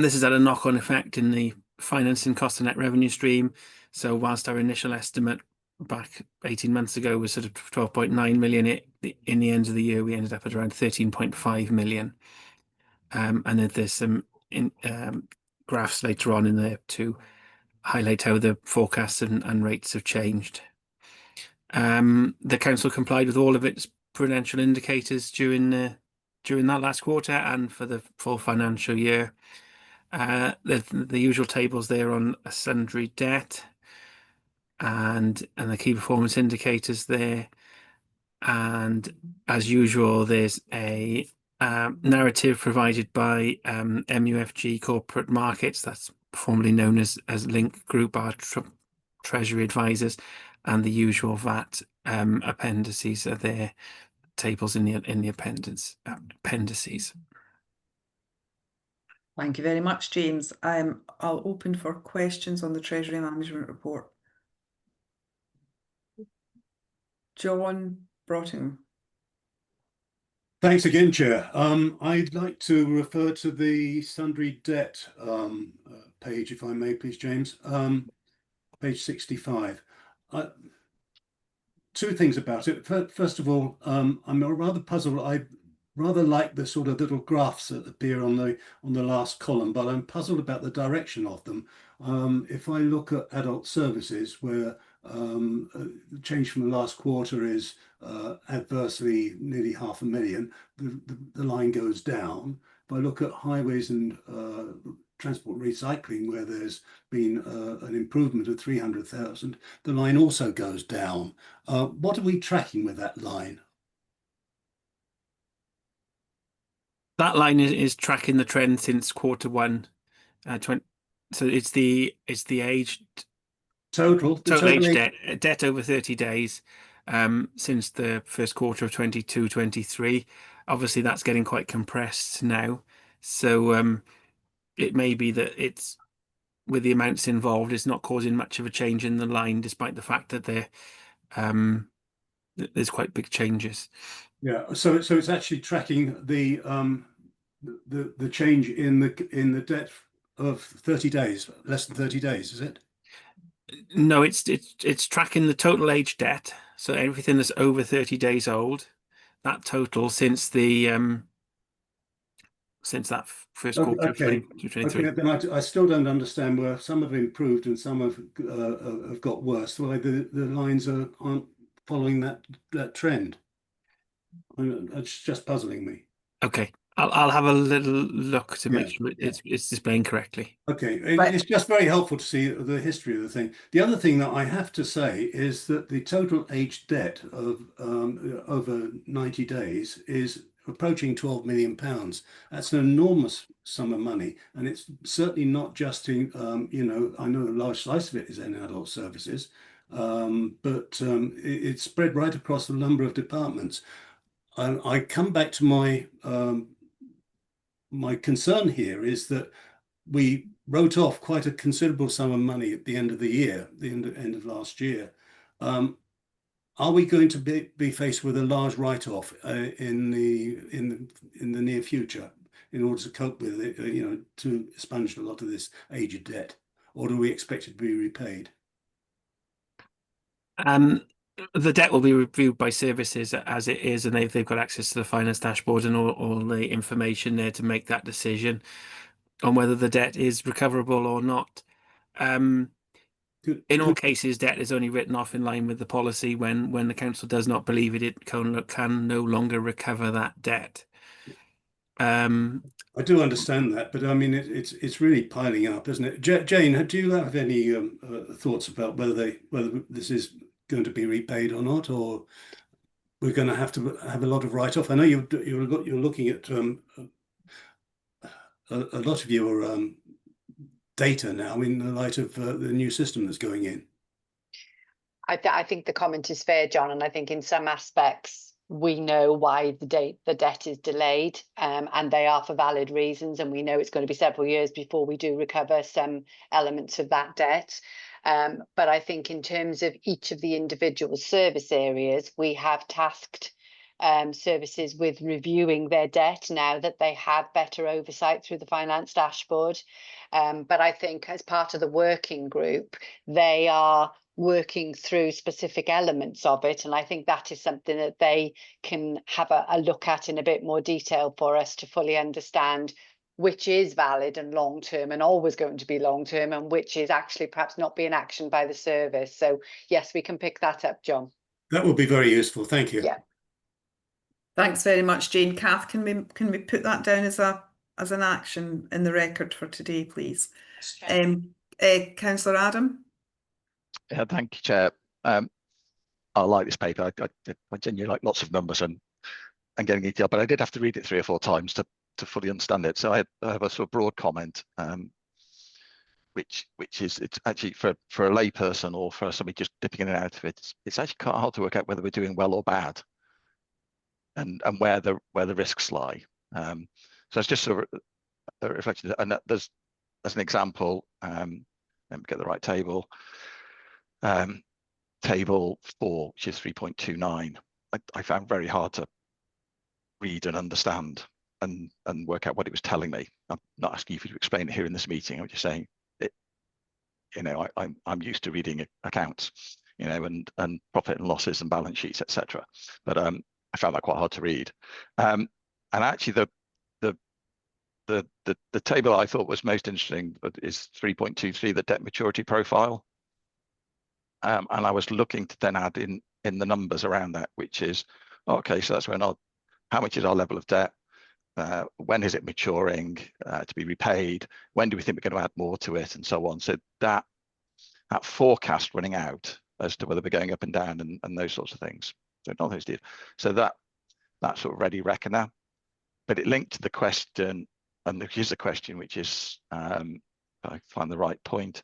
S18: This has had a knock-on effect in the financing cost and net revenue stream. So whilst our initial estimate back 18 months ago was sort of 12.9 million, in the end of the year we ended up at around 13.5 million. And then there's some graphs later on in there to highlight how the forecasts and rates have changed. The council complied with all of its prudential indicators during that last quarter and for the full financial year. The usual tables there on sundry debt and the key performance indicators there. And as usual, there's a narrative provided by MUFG Corporate Markets, that's formerly known as Link Group, our treasury advisors, and the usual VAT appendices are there, tables in the appendices.
S1: Thank you very much, James. I'll open for questions on the Treasury Management Report. John Broughton.
S3: Thanks again, Chair. I'd like to refer to the sundry debt page, if I may, please, James. Page 65. Two things about it. First of all, I'm rather puzzled. I rather like the sort of little graphs that appear on the last column, but I'm puzzled about the direction of them. If I look at adult services, where the change from the last quarter is adversely nearly 500,000, the line goes down. If I look at highways and transport recycling, where there's been an improvement of 300,000, the line also goes down. What are we tracking with that line?
S18: That line is tracking the trend since quarter 1, 20. So it's the aged
S3: total
S18: age debt over 30 days since the first quarter of 22-23. Obviously, that's getting quite compressed now. So it may be that it's, with the amounts involved, it's not causing much of a change in the line, despite the fact that there's quite big changes.
S3: Yeah, so it's actually tracking the change in the debt of 30 days, less than 30 days, is it?
S18: No, it's tracking the total age debt, so everything that's over 30 days old, that total since that first quarter of 2023.
S3: Okay, then I still don't understand where some have improved and some have got worse. Why the lines aren't following that trend? It's just puzzling me.
S18: Okay, I'll have a little look to make sure it's displaying correctly.
S3: Okay, it's just very helpful to see the history of the thing. The other thing that I have to say is that the total age debt of over 90 days is approaching £12 million. That's an enormous sum of money, and it's certainly not just in, I know a large slice of it is in adult services, but it's spread right across a number of departments. I come back to my concern here is that we wrote off quite a considerable sum of money at the end of the year, the end of last year. Are we going to be faced with a large write-off in the near future? in order to cope with it, to expunge a lot of this aged debt? Or do we expect it to be repaid?
S18: The debt will be reviewed by services as it is, and they've got access to the finance dashboard and all the information there to make that decision on whether the debt is recoverable or not. In all cases, debt is only written off in line with the policy when the council does not believe it can no longer recover that debt.
S3: I do understand that, but I mean it's really piling up, isn't it? Jane, do you have any thoughts about whether this is going to be repaid or not, or we're going to have a lot of write-off? I know you're looking at a lot of your data now in the light of the new system that's going in.
S17: I think the comment is fair, John, and I think in some aspects we know why the debt is delayed, and they are for valid reasons, and we know it's going to be several years before we do recover some elements of that debt. But I think in terms of each of the individual service areas, we have tasked services with reviewing their debt now that they have better oversight through the finance dashboard. But I think as part of the working group, they are working through specific elements of it, and I think that is something that they can have a look at in a bit more detail for us to fully understand which is valid and long term and always going to be long term, and which is actually perhaps not being actioned by the service. So yes, we can pick that up, John.
S3: That would be very useful. Thank you.
S17: Yeah.
S1: Thanks very much, Jane. Kath, can we put that down as an action in the record for today, please? Councillor Adam.
S19: Yeah, thank you, Chair. I like this paper. I genuinely like lots of numbers and getting detail, but I did have to read it 3 or 4 times to fully understand it. So I have a sort of broad comment, which is it's actually for a layperson or for somebody just dipping in and out of it, it's actually quite hard to work out whether we're doing well or bad, and where the risks lie. So it's just sort of a reflection, and there's as an example. Let me get the right table. Table 4, which is 3.29, I found very hard to read and understand and work out what it was telling me. I'm not asking you to explain it here in this meeting. I'm just saying it. I'm used to reading accounts, and profit and losses and balance sheets, etc. But I found that quite hard to read. And actually, the table I thought was most interesting is 3.23, the debt maturity profile. And I was looking to then add in the numbers around that, which is, okay, so that's how much is our level of debt? When is it maturing to be repaid? When do we think we're going to add more to it, and so on? So that forecast running out as to whether we're going up and down and those sorts of things. So not those did. So that sort of ready reckoner, but it linked to the question, and here's the question, which is, if I find the right point,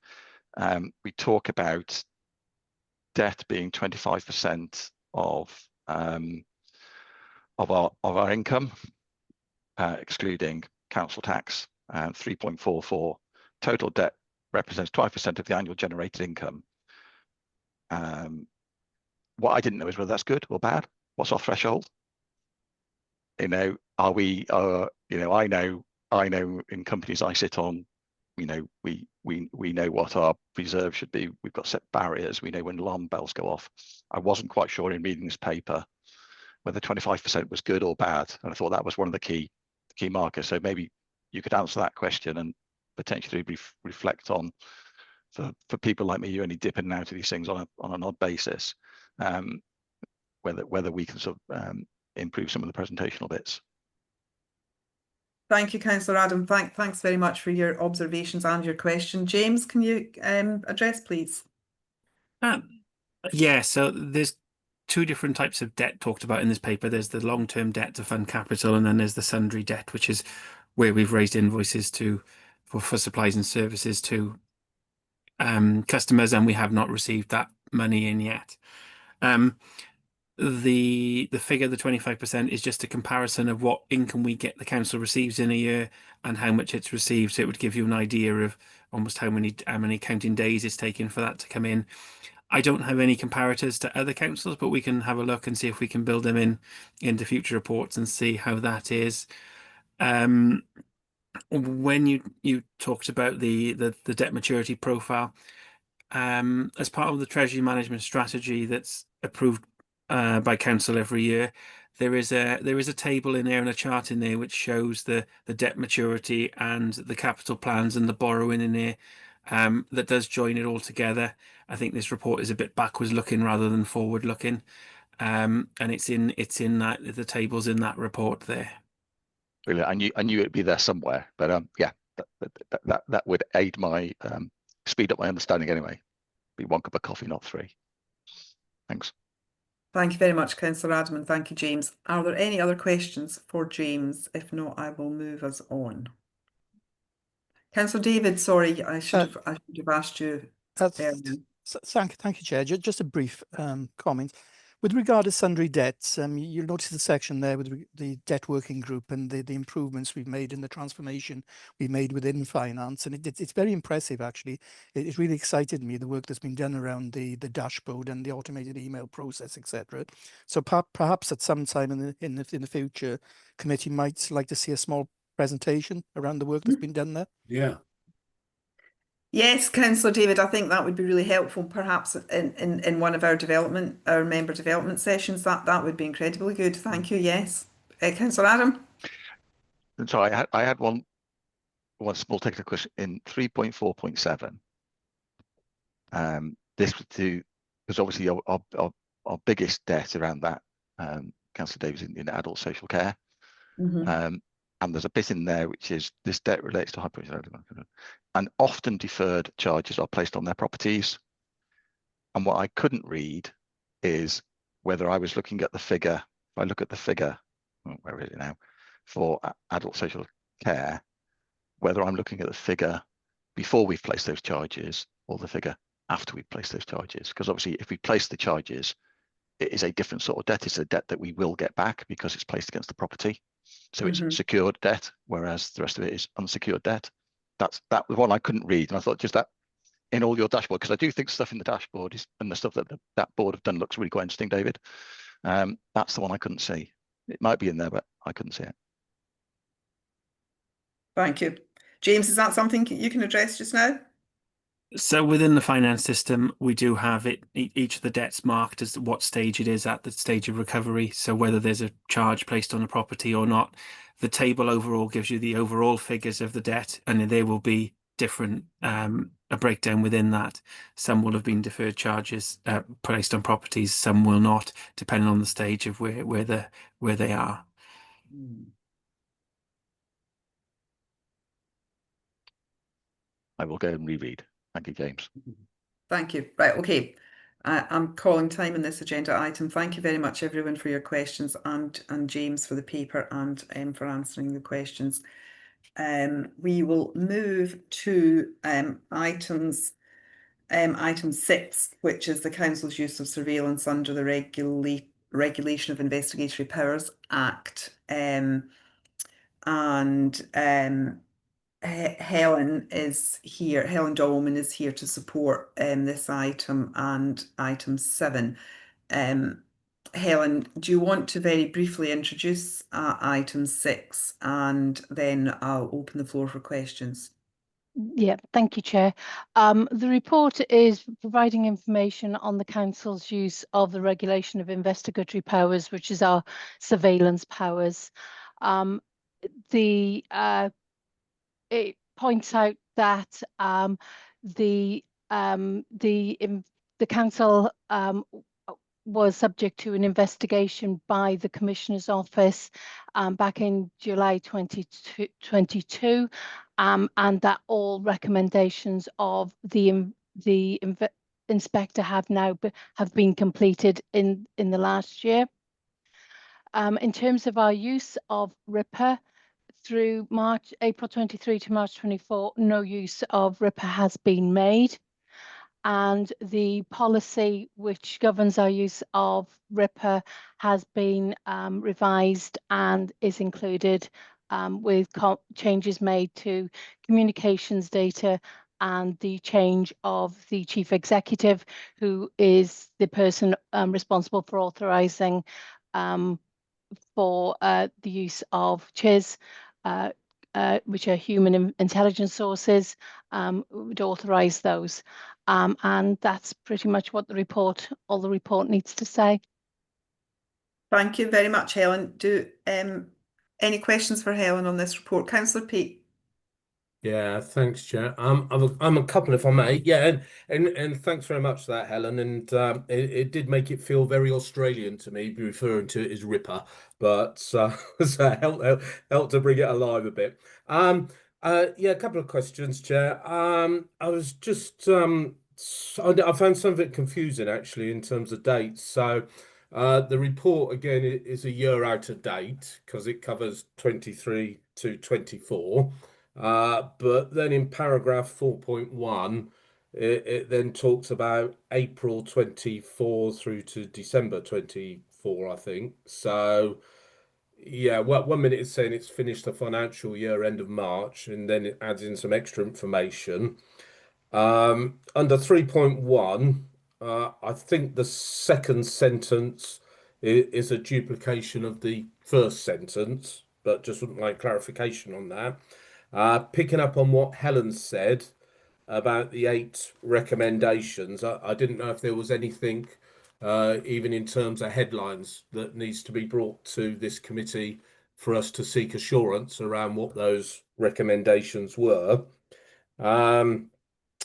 S19: we talk about debt being 25% of our income, excluding council tax, 3.44. Total debt represents 12% of the annual generated income. What I didn't know is whether that's good or bad. What's our threshold? Are we? I know in companies I sit on, we know what our reserve should be. We've got set barriers. We know when alarm bells go off. I wasn't quite sure in reading this paper whether 25% was good or bad, and I thought that was one of the key markers. So maybe you could answer that question and potentially reflect on, for people like me, you only dip in and out of these things on an odd basis, whether we can sort of improve some of the presentational bits.
S1: Thank you, Councillor Adam. Thanks very much for your observations and your question. James, can you address, please?
S18: Yeah, so there's 2 different types of debt talked about in this paper. There's the long-term debt to fund capital, and then there's the sundry debt, which is where we've raised invoices for supplies and services to customers, and we have not received that money in yet. The figure, the 25%, is just a comparison of what income the council receives in a year and how much it's received. So it would give you an idea of almost how many counting days it's taken for that to come in. I don't have any comparators to other councils, but we can have a look and see if we can build them into future reports and see how that is. When you talked about the debt maturity profile, as part of the treasury management strategy that's approved by council every year, there is a table in there and a chart in there which shows the debt maturity and the capital plans and the borrowing in there, that does join it all together. I think this report is a bit backwards looking rather than forward looking, and it's in that the tables in that report there.
S19: Brilliant. I knew it'd be there somewhere, but yeah, that would aid my speed up my understanding anyway. Be 1 cup of coffee, not 3. Thanks.
S1: Thank you very much, Councillor Adam, and thank you, James. Are there any other questions for James? If not, I will move us on. Councillor David, sorry, I should have asked you.
S13: Thank you, Chair. Just a brief comment. With regard to sundry debts, you'll notice the section there with the debt working group and the improvements we've made in the transformation we've made within finance. And it's very impressive, actually. It really excited me, the work that's been done around the dashboard and the automated email process, etc. So perhaps at some time in the future, committee might like to see a small presentation around the work that's been done there.
S3: Yeah.
S1: Yes, Councillor David, I think that would be really helpful, perhaps in one of our member development sessions. That would be incredibly good. Thank you. Yes, Councillor Adam.
S19: So I had one small technical question in 3.4.7. This was because obviously our biggest debt around that, Councillor Davis, in adult social care. And there's a bit in there which is this debt relates to and often deferred charges are placed on their properties. And what I couldn't read is whether I was looking at the figure. If I look at the figure, where is it now, for adult social care, whether I'm looking at the figure before we've placed those charges or the figure after we've placed those charges. Because obviously if we place the charges, it is a different sort of debt. It's a debt that we will get back because it's placed against the property. So it's secured debt, whereas the rest of it is unsecured debt. That was one I couldn't read. And I thought just that in all your dashboard, because I do think stuff in the dashboard is, and the stuff that that board have done looks really quite interesting, David. That's the one I couldn't see. It might be in there, but I couldn't see it.
S1: Thank you. James, is that something you can address just now?
S18: So within the finance system, we do have each of the debts marked as what stage it is at, the stage of recovery. So whether there's a charge placed on a property or not, the table overall gives you the overall figures of the debt, and there will be different a breakdown within that. Some will have been deferred charges placed on properties, some will not, depending on the stage of where they are.
S19: I will go and reread. Thank you, James.
S1: Thank you. Right, okay. I'm calling time on this agenda item. Thank you very much, everyone, for your questions, and James for the paper and for answering the questions. We will move to item 6, which is the Council's use of surveillance under the Regulation of Investigatory Powers Act. Helen is here. Helen Dolman is here to support this item and item 7. Helen, do you want to very briefly introduce item 6, and then I'll open the floor for questions.
S20: Yeah, thank you, Chair. The report is providing information on the Council's use of the Regulation of Investigatory Powers, which is our surveillance powers. It points out that the Council was subject to an investigation by the Commissioner's Office back in July 2022, and that all recommendations of the inspector have been completed in the last year. In terms of our use of RIPA, through April 23 to March 24, no use of RIPA has been made. And the policy which governs our use of RIPA has been revised and is included with changes made to communications data and the change of the Chief Executive, who is the person responsible for authorising for the use of CHIS. which are human intelligence sources, would authorise those. And that's pretty much what all the report needs to say.
S1: Thank you very much, Helen. Do any questions for Helen on this report? Councillor Peat.
S6: Yeah, thanks, Chair. I'm a couple, if I may. Yeah, and thanks very much for that, Helen. And it did make it feel very Australian to me, referring to it as Ripper, but so helped to bring it alive a bit. Yeah, a couple of questions, Chair. I was just I found some of it confusing actually in terms of dates. So the report again is a year out of date because it covers 23 to 24. But then in paragraph 4.1, it then talks about April 24 through to December 24, I think. So, yeah, well, 1 minute it's saying it's finished the financial year end of March, and then it adds in some extra information. Under 3.1, I think the second sentence is a duplication of the first sentence, but just wouldn't like clarification on that. Picking up on what Helen said about the 8 recommendations, I didn't know if there was anything, even in terms of headlines, that needs to be brought to this committee for us to seek assurance around what those recommendations were. And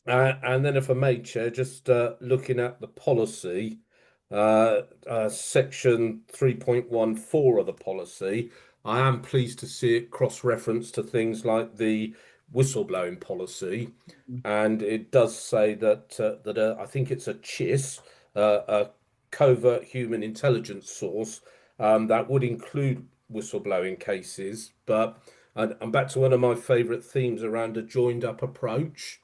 S6: then if I may, Chair, just looking at the policy, section 3.14 of the policy, I am pleased to see it cross-referenced to things like the whistleblowing policy, and it does say that I think it's a CHIS, a covert human intelligence source, that would include whistleblowing cases. But I'm back to one of my favourite themes around a joined-up approach.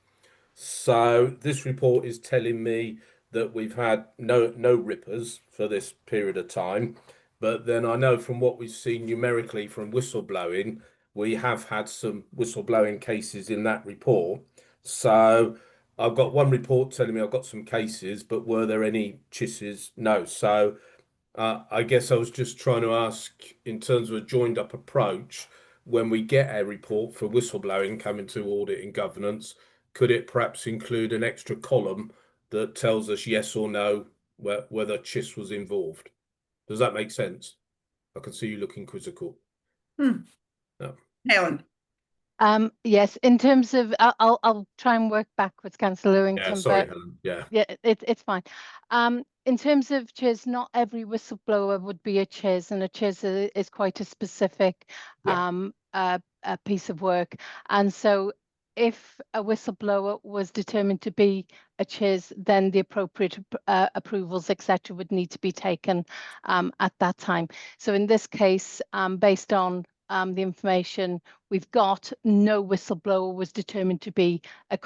S6: So this report is telling me that we've had no rippers for this period of time, but then I know from what we've seen numerically from whistleblowing, we have had some whistleblowing cases in that report. So I've got one report telling me I've got some cases, but were there any CHISs? No. So I guess I was just trying to ask, in terms of a joined up approach, when we get a report for whistleblowing coming to audit and governance, could it perhaps include an extra column that tells us yes or no whether CHIS was involved? Does that make sense? I can see you looking quizzical. No.
S1: Helen.
S20: Yes, in terms of, I'll try and work backwards, Councillor Lewington.
S6: Yeah, sorry, Helen. Yeah.
S20: Yeah, it's fine. In terms of CHIS, not every whistleblower would be a CHIS, and a CHIS is quite a specific a piece of work. And so if a whistleblower was determined to be a CHIS, then the appropriate approvals, etc., would need to be taken at that time. So in this case, based on the information we've got, no whistleblower was determined to be a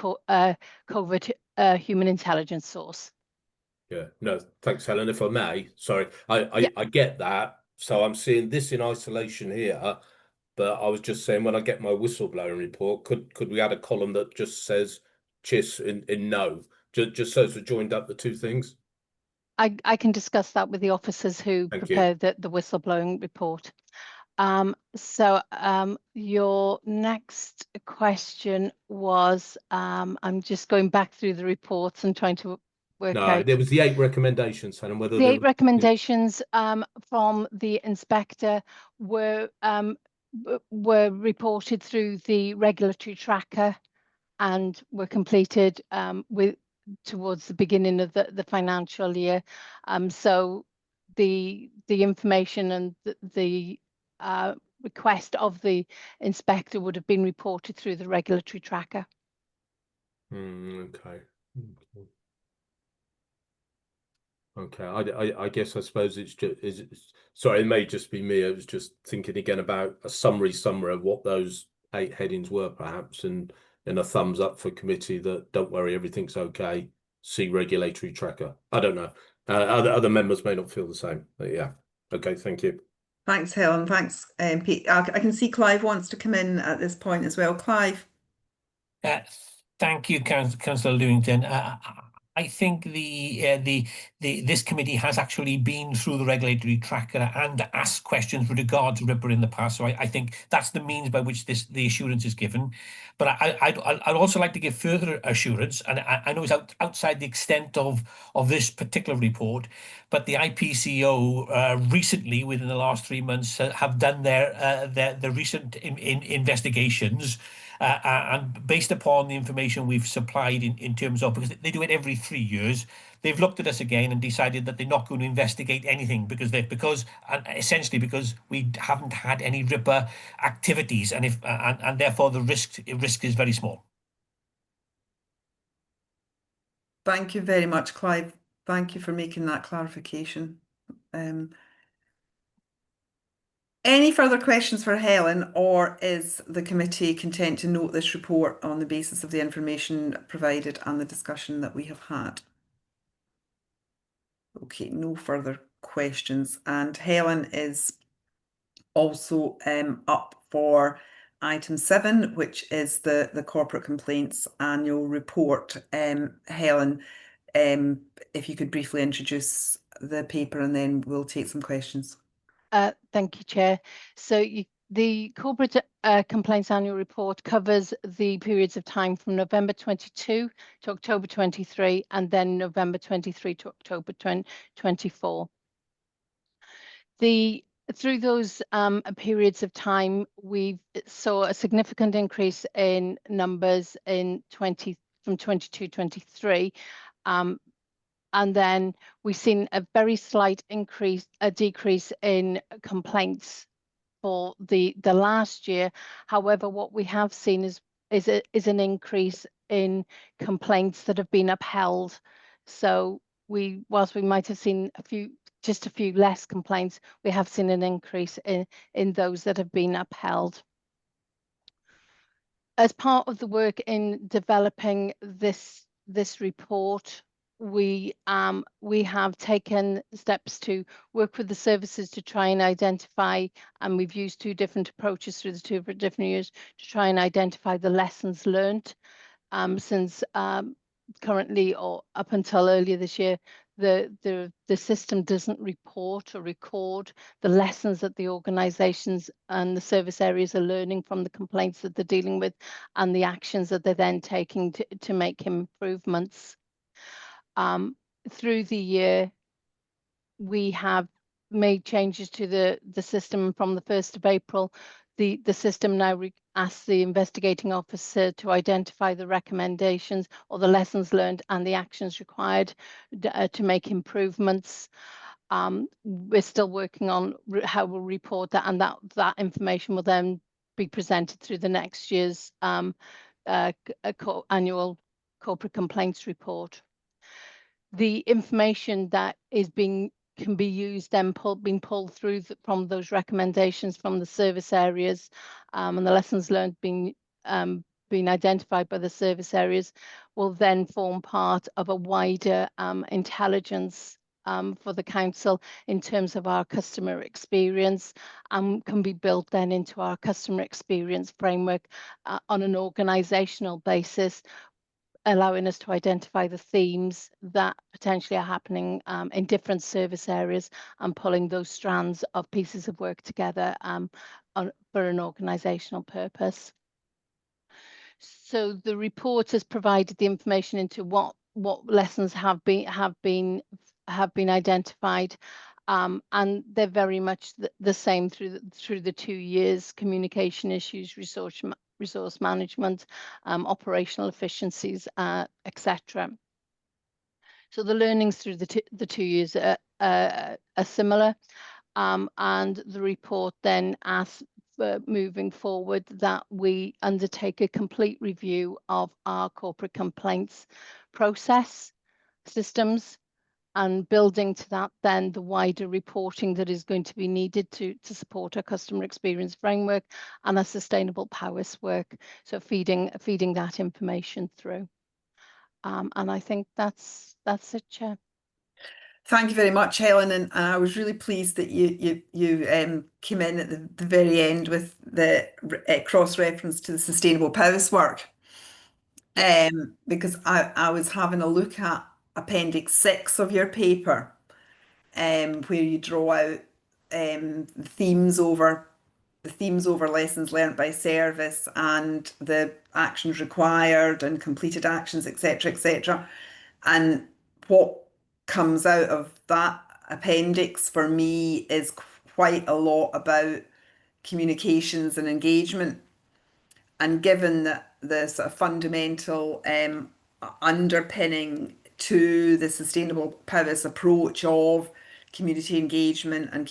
S20: covert human intelligence source.
S6: Yeah, no, thanks, Helen. If I may, sorry, I get that. So I'm seeing this in isolation here, but I was just saying when I get my whistleblowing report, could we add a column that just says CHIS in no, just so it's joined up the two things?
S20: I can discuss that with the officers who prepared the whistleblowing report. So your next question was, I'm just going back through the reports and trying to work out.
S6: There was the 8 recommendations, and whether
S20: the 8 recommendations from the inspector were reported through the regulatory tracker and were completed towards the beginning of the financial year. So the information and the request of the inspector would have been reported through the regulatory tracker.
S6: Okay. Okay, I guess I suppose it's just sorry, it may just be me. I was just thinking again about a summary of what those 8 headings were, perhaps, and a thumbs up for committee that don't worry, everything's okay. See regulatory tracker. I don't know. Other members may not feel the same, but yeah. Okay, thank you.
S1: Thanks, Helen. Thanks, Pete. I can see Clive wants to come in at this point as well. Clive.
S7: Thank you, Councillor Lewington. I think this committee has actually been through the regulatory tracker and asked questions with regard to RIPA in the past. So I think that's the means by which the assurance is given. But I'd also like to give further assurance, and I know it's outside the extent of this particular report, but the IPCO recently, within the last 3 months, have done their recent investigations. And based upon the information we've supplied in terms of, because they do it every 3 years, they've looked at us again and decided that they're not going to investigate anything essentially because we haven't had any RIPA activities, and therefore the risk is very small.
S1: Thank you very much, Clive. Thank you for making that clarification. Any further questions for Helen, or is the committee content to note this report on the basis of the information provided and the discussion that we have had? Okay, no further questions. And Helen is also up for item 7, which is the Corporate Complaints Annual Report. Helen, if you could briefly introduce the paper and then we'll take some questions.
S20: Thank you, Chair. So the Corporate Complaints Annual Report covers the periods of time from November 22 to October 23, and then November 23 to October 24. Through those periods of time, we saw a significant increase in numbers from 22-23. And then we've seen a very slight decrease in complaints for the last year. However, what we have seen is an increase in complaints that have been upheld. So whilst we might have seen just a few less complaints, we have seen an increase in those that have been upheld. As part of the work in developing this report, we have taken steps to work with the services to try and identify, and we've used 2 different approaches through the 2 different years to try and identify the lessons learned since currently, or up until earlier this year, the system doesn't report or record the lessons that the organisations and the service areas are learning from the complaints that they're dealing with and the actions that they're then taking to make improvements. Through the year, we have made changes to the system. From the 1st of April, the system now asks the investigating officer to identify the recommendations or the lessons learned and the actions required to make improvements. We're still working on how we'll report that, and that information will then be presented through the next year's annual corporate complaints report. The information that can be used then being pulled through from those recommendations from the service areas, and the lessons learned being identified by the service areas will then form part of a wider intelligence for the council in terms of our customer experience, and can be built then into our customer experience framework on an organisational basis, allowing us to identify the themes that potentially are happening in different service areas and pulling those strands of pieces of work together for an organisational purpose. So the report has provided the information into what lessons have been identified, and they're very much the same through the 2 years: communication issues, resource management, operational efficiencies, etc. So the learnings through the 2 years are similar, and the report then asks, moving forward, that we undertake a complete review of our corporate complaints process systems, and building to that then the wider reporting that is going to be needed to support our customer experience framework and our sustainable powers work. So feeding that information through. And I think that's it, Chair.
S1: Thank you very much, Helen, and I was really pleased that you came in at the very end with the cross-reference to the sustainable powers work, because I was having a look at Appendix 6 of your paper, where you draw out the themes over lessons learnt by service and the actions required and completed actions, etc., etc. And what comes out of that appendix for me is quite a lot about communications and engagement. And given that the sort of fundamental underpinning to the sustainable powers approach of community engagement and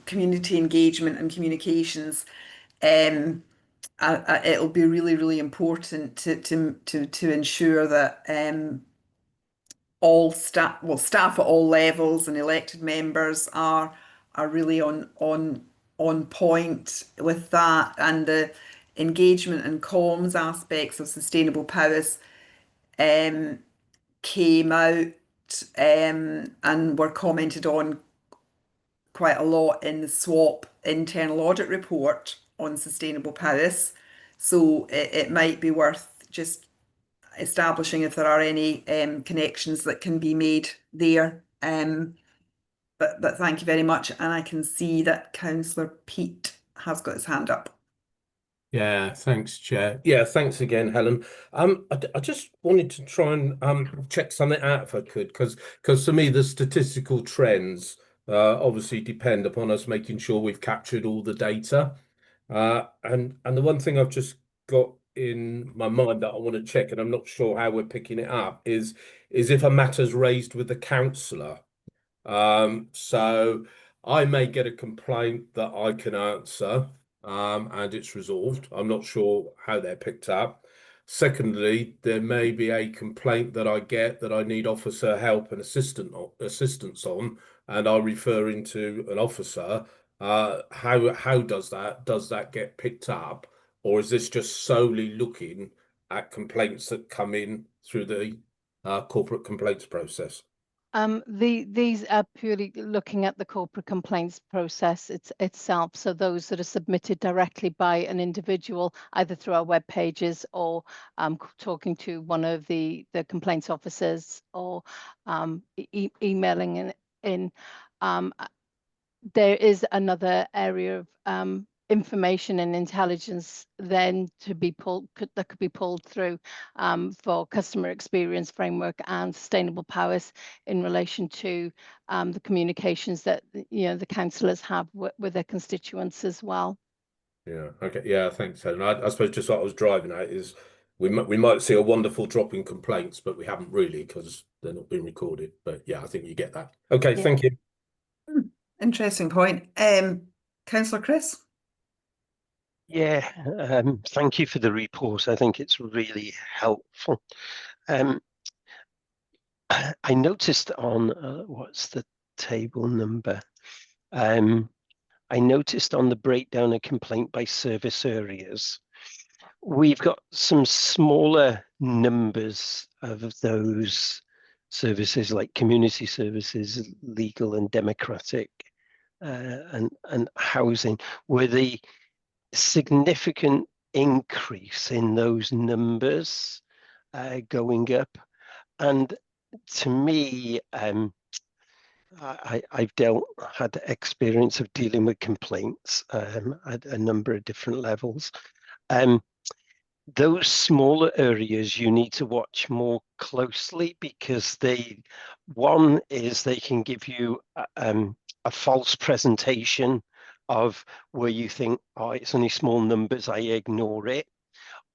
S1: community engagement and communications, it'll be really, really important to ensure that all staff, well, staff at all levels and elected members are really on point with that, and the engagement and comms aspects of sustainable powers came out and were commented on quite a lot in the SWAP internal audit report on sustainable powers. So it might be worth just establishing if there are any connections that can be made there. But thank you very much. And I can see that Councillor Peat has got his hand up.
S6: Yeah, thanks, Chair. Yeah, thanks again, Helen. I just wanted to try and check something out if I could, because for me the statistical trends obviously depend upon us making sure we've captured all the data. And the one thing I've just got in my mind that I want to check, and I'm not sure how we're picking it up, is if a matter's raised with the councillor. So I may get a complaint that I can answer. And it's resolved. I'm not sure how they're picked up. Secondly, there may be a complaint that I get that I need officer help and assistance on, and I'll refer into an officer. How does that get picked up, or is this just solely looking at complaints that come in through the corporate complaints process?
S20: These are purely looking at the corporate complaints process itself. So those that are submitted directly by an individual, either through our web pages or talking to one of the complaints officers, or emailing in. There is another area of information and intelligence then that could be pulled through for customer experience framework and sustainable powers in relation to the communications that the councillors have with their constituents as well.
S6: Yeah. Okay. Yeah. Thanks, Helen. I suppose just what I was driving at is we might see a wonderful drop in complaints, but we haven't really because they're not being recorded. But yeah, I think you get that. Okay.
S20: Yeah.
S6: Thank you.
S1: Interesting point. Councillor Chris?
S11: Yeah, thank you for the report. I think it's really helpful. I noticed on, what's the table number? I noticed on the breakdown of complaint by service areas, we've got some smaller numbers of those services like community services, legal and democratic, and housing. Were the significant increase in those numbers going up? And to me, I've had experience of dealing with complaints at a number of different levels. Those smaller areas you need to watch more closely, because one is they can give you a false presentation of where you think, oh, it's only small numbers, I ignore it.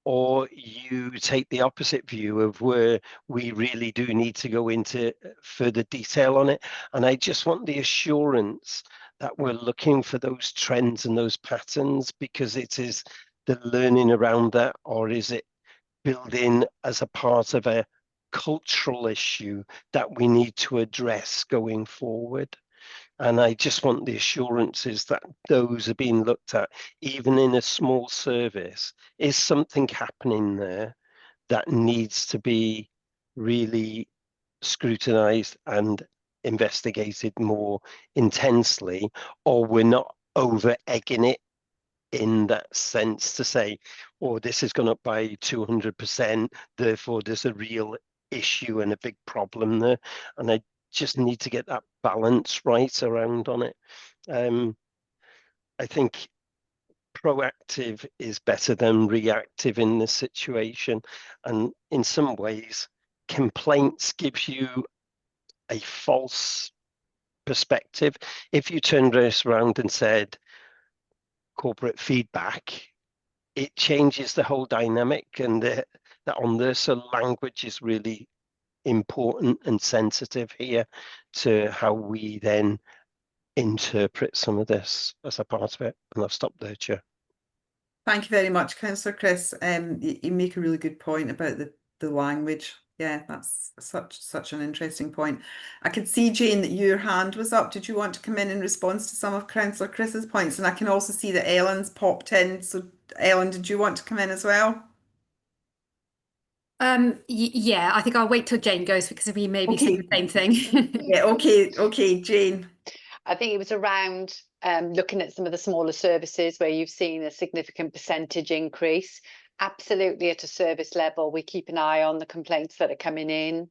S11: Or you take the opposite view of where we really do need to go into further detail on it. And I just want the assurance that we're looking for those trends and those patterns, because it is the learning around that, or is it built in as a part of a cultural issue that we need to address going forward? And I just want the assurances that those are being looked at, even in a small service. Is something happening there that needs to be really scrutinized and investigated more intensely, or we're not over egging it in that sense to say, oh, this has gone up by 200%, therefore there's a real issue and a big problem there, and I just need to get that balance right around on it. I think proactive is better than reactive in this situation, and in some ways complaints gives you a false perspective. If you turned this around and said corporate feedback, it changes the whole dynamic, and that on this, so language is really important and sensitive here to how we then interpret some of this as a part of it. And I'll stop there, Chair.
S1: Thank you very much, Councillor Chris. You make a really good point about the language. Yeah, that's such an interesting point. I could see, Jane, that your hand was up. Did you want to come in response to some of Councillor Chris's points? And I can also see that Ellen's popped in. So, Ellen, did you want to come in as well?
S15: Yeah, I think I'll wait till Jane goes because we may be saying the same thing.
S1: Yeah, okay, Jane.
S17: I think it was around looking at some of the smaller services where you've seen a significant percentage increase. Absolutely, at a service level, we keep an eye on the complaints that are coming in.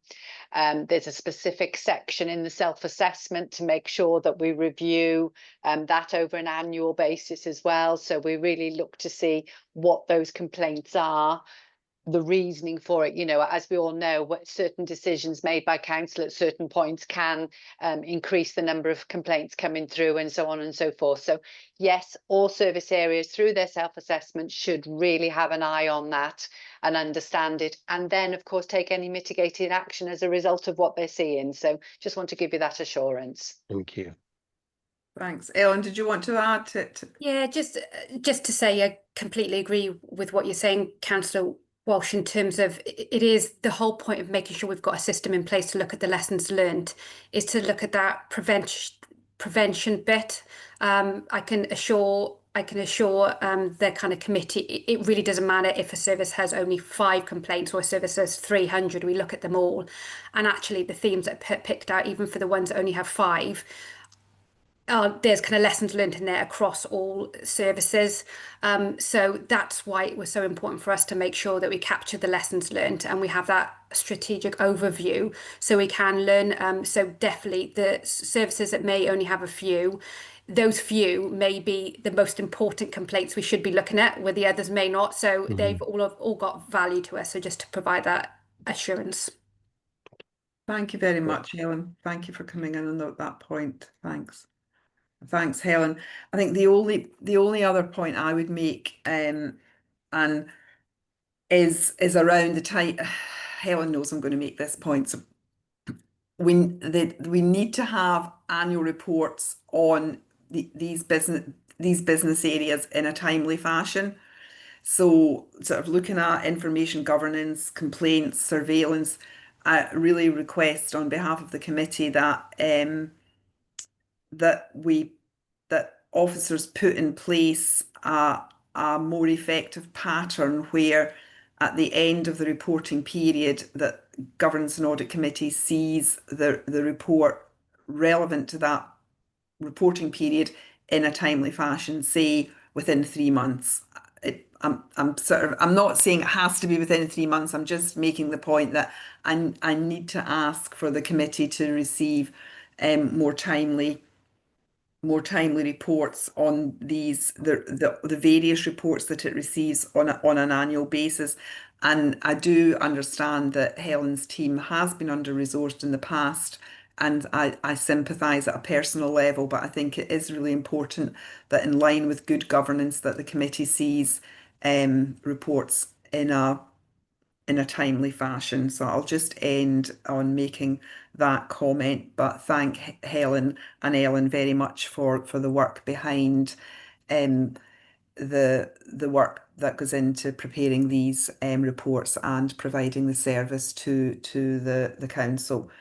S17: There's a specific section in the self-assessment to make sure that we review that over an annual basis as well. So we really look to see what those complaints are, the reasoning for it. You know, as we all know, what certain decisions made by council at certain points can increase the number of complaints coming through, and so on and so forth. So yes, all service areas through their self-assessment should really have an eye on that and understand it, and then of course take any mitigating action as a result of what they're seeing. So just want to give you that assurance.
S11: Thank you.
S1: Thanks. Ellen, did you want to add to it?
S15: Yeah, just to say I completely agree with what you're saying, Councillor Walsh, in terms of it is the whole point of making sure we've got a system in place to look at the lessons learned, is to look at that prevention bit. I can assure the kind of committee, it really doesn't matter if a service has only 5 complaints or a service has 300. We look at them all, and actually the themes that are picked out, even for the ones that only have 5, there's kind of lessons learned in there across all services. So that's why it was so important for us to make sure that we capture the lessons learned and we have that strategic overview so we can learn. So definitely the services that may only have a few, those few may be the most important complaints we should be looking at, where the others may not. So they've all got value to us. So just to provide that assurance.
S1: Thank you very much, Helen. Thank you for coming in on that point. Thanks, Helen. I think the only other point I would make and is around the time. Helen knows I'm going to make this point. So we need to have annual reports on these business areas in a timely fashion. So sort of looking at information governance, complaints, surveillance, I really request on behalf of the committee that that officers put in place a more effective pattern where at the end of the reporting period that Governance and Audit Committee sees the report relevant to that reporting period in a timely fashion, say within 3 months. I'm not saying it has to be within 3 months. I'm just making the point that I need to ask for the committee to receive more timely reports on the various reports that it receives on an annual basis. And I do understand that Helen's team has been under-resourced in the past, and I sympathise at a personal level, but I think it is really important that in line with good governance that the committee sees reports in a timely fashion. So I'll just end on making that comment, but thank Helen and Ellen very much for the work behind the work that goes into preparing these reports and providing the service to the council.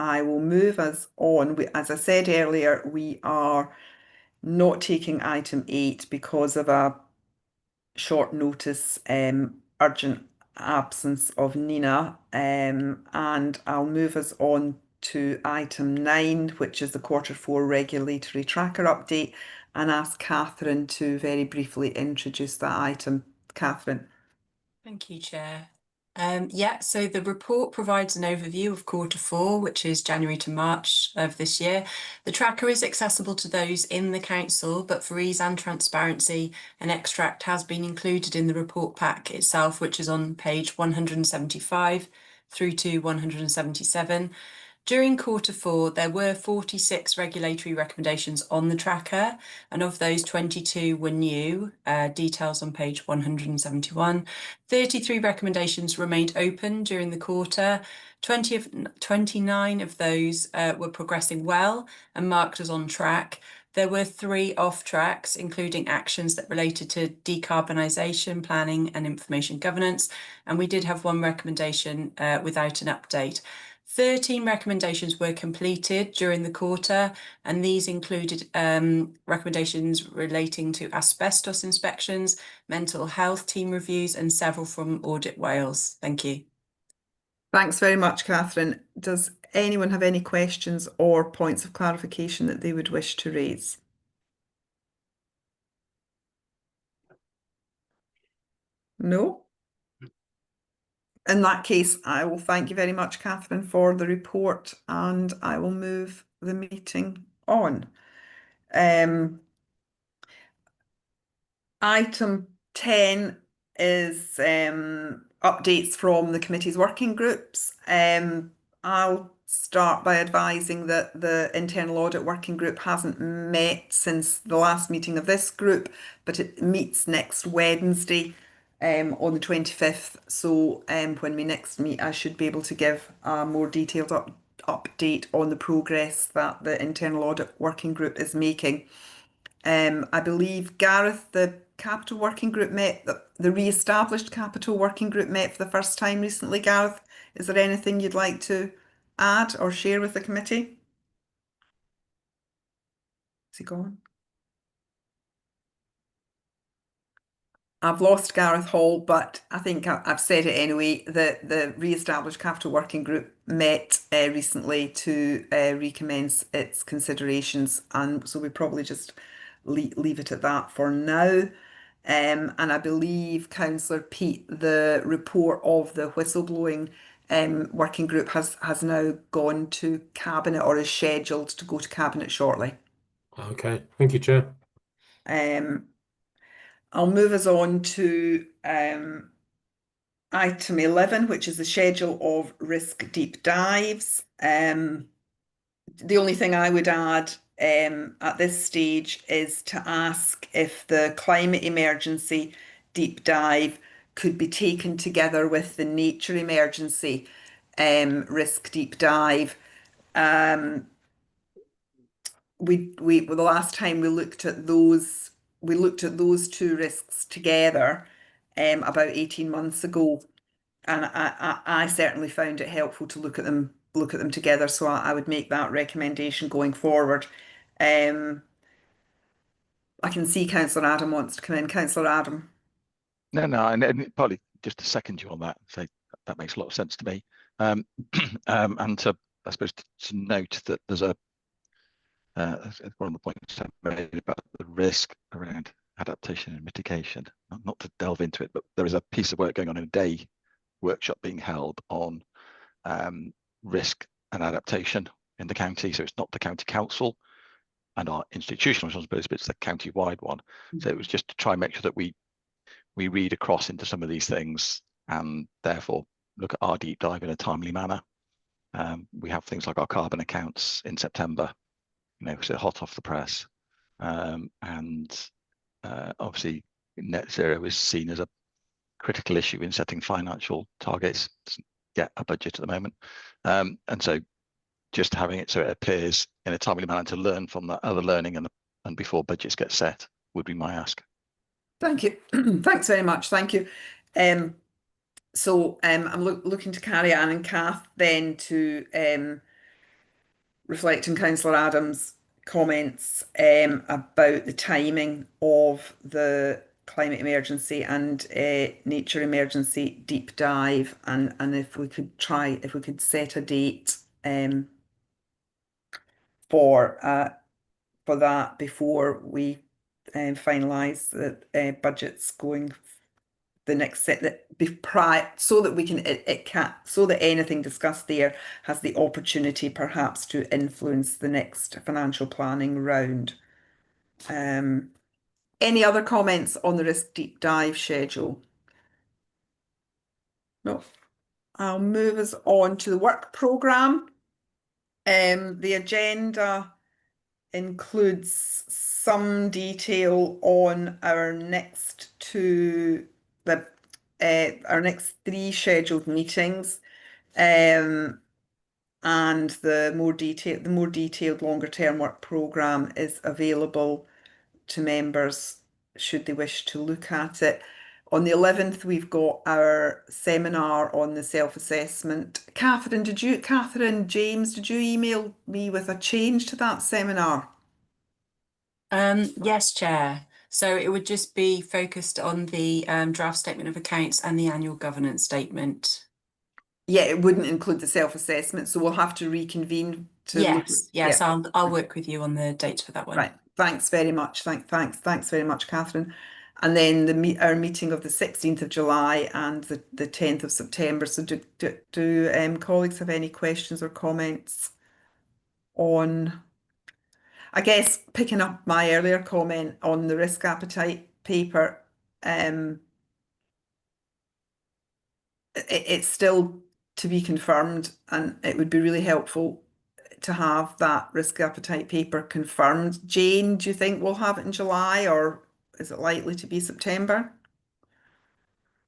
S1: I will move us on. As I said earlier, we are not taking item 8 because of a short notice urgent absence of Nina, and I'll move us on to item 9, which is the Q4 regulatory tracker update, and ask Catherine to very briefly introduce that item. Catherine.
S21: Thank you, Chair. Yeah, so the report provides an overview of Q4, which is January to March of this year. The tracker is accessible to those in the council, but for ease and transparency, an extract has been included in the report pack itself, which is on page 175 through to 177. During Q4, there were 46 regulatory recommendations on the tracker, and of those, 22 were new, details on page 171. 33 recommendations remained open during the quarter. 29 of those were progressing well and marked as on track. There were 3 off tracks, including actions that related to decarbonisation, planning and information governance, and we did have 1 recommendation without an update. 13 recommendations were completed during the quarter, and these included recommendations relating to asbestos inspections, mental health team reviews, and several from Audit Wales. Thank you.
S1: Thanks very much, Catherine. Does anyone have any questions or points of clarification that they would wish to raise? No? In that case, I will thank you very much, Catherine, for the report, and I will move the meeting on. Item 10 is updates from the committee's working groups. I'll start by advising that the internal audit working group hasn't met since the last meeting of this group, but it meets next Wednesday on the 25th. So when we next meet, I should be able to give a more detailed update on the progress that the internal audit working group is making. I believe Gareth, the capital working group met, the re-established capital working group met for the first time recently. Gareth, is there anything you'd like to add or share with the committee? Is he gone? I've lost Gareth Hall, but I think I've said it anyway. The re-established capital working group met recently to recommence its considerations, and so we probably just leave it at that for now. And I believe Councillor Pete, the report of the whistleblowing working group has now gone to Cabinet or is scheduled to go to Cabinet shortly.
S6: Okay, thank you, Chair.
S1: I'll move us on to item 11, which is the schedule of risk deep dives. The only thing I would add at this stage is to ask if the climate emergency deep dive could be taken together with the nature emergency risk deep dive. The last time we looked at those two risks together about 18 months ago, and I certainly found it helpful to look at them together, so I would make that recommendation going forward. I can see Councillor Adam wants to come in. Councillor Adam.
S19: No, and probably just to second you on that, so that makes a lot of sense to me. And to, I suppose, to note that there's one of the points I made about the risk around adaptation and mitigation. Not to delve into it, but there is a piece of work going on in a day workshop being held on risk and adaptation in the county. So it's not the county council and our institutional responsibilities, but it's the county-wide one. So it was just to try and make sure that we read across into some of these things and therefore look at our deep dive in a timely manner. We have things like our carbon accounts in September, so hot off the press. Obviously net zero is seen as a critical issue in setting financial targets. Doesn't get a budget at the moment. And so just having it so it appears in a timely manner to learn from that other learning and before budgets get set would be my ask.
S1: Thank you. Thanks very much. Thank you. So I'm looking to Carrie Ann and Kath then to reflect on Councillor Adams' comments about the timing of the climate emergency and nature emergency deep dive, and if we could set a date for that before we finalise the budgets going the next set that be prior, so that we can it can so that anything discussed there has the opportunity perhaps to influence the next financial planning round. Any other comments on the risk deep dive schedule? No. I'll move us on to the work programme. The agenda includes some detail on our next our next 3 scheduled meetings, and the more detailed longer term work programme is available to members should they wish to look at it. On the 11th, we've got our seminar on the self-assessment. Catherine, James, did you email me with a change to that seminar?
S21: Yes, Chair. So it would just be focused on the draft statement of accounts and the annual governance statement.
S1: Yeah, it wouldn't include the self-assessment, so we'll have to reconvene to look at,
S21: Yes,
S1: yeah.
S21: I'll work with you on the dates for that one.
S1: Right. Thanks very much. Thanks very much, Catherine. And then our meeting of the 16th of July and the 10th of September. So do colleagues have any questions or comments on, I guess, picking up my earlier comment on the risk appetite paper, it's still to be confirmed, and it would be really helpful to have that risk appetite paper confirmed. Jane, do you think we'll have it in July, or is it likely to be September?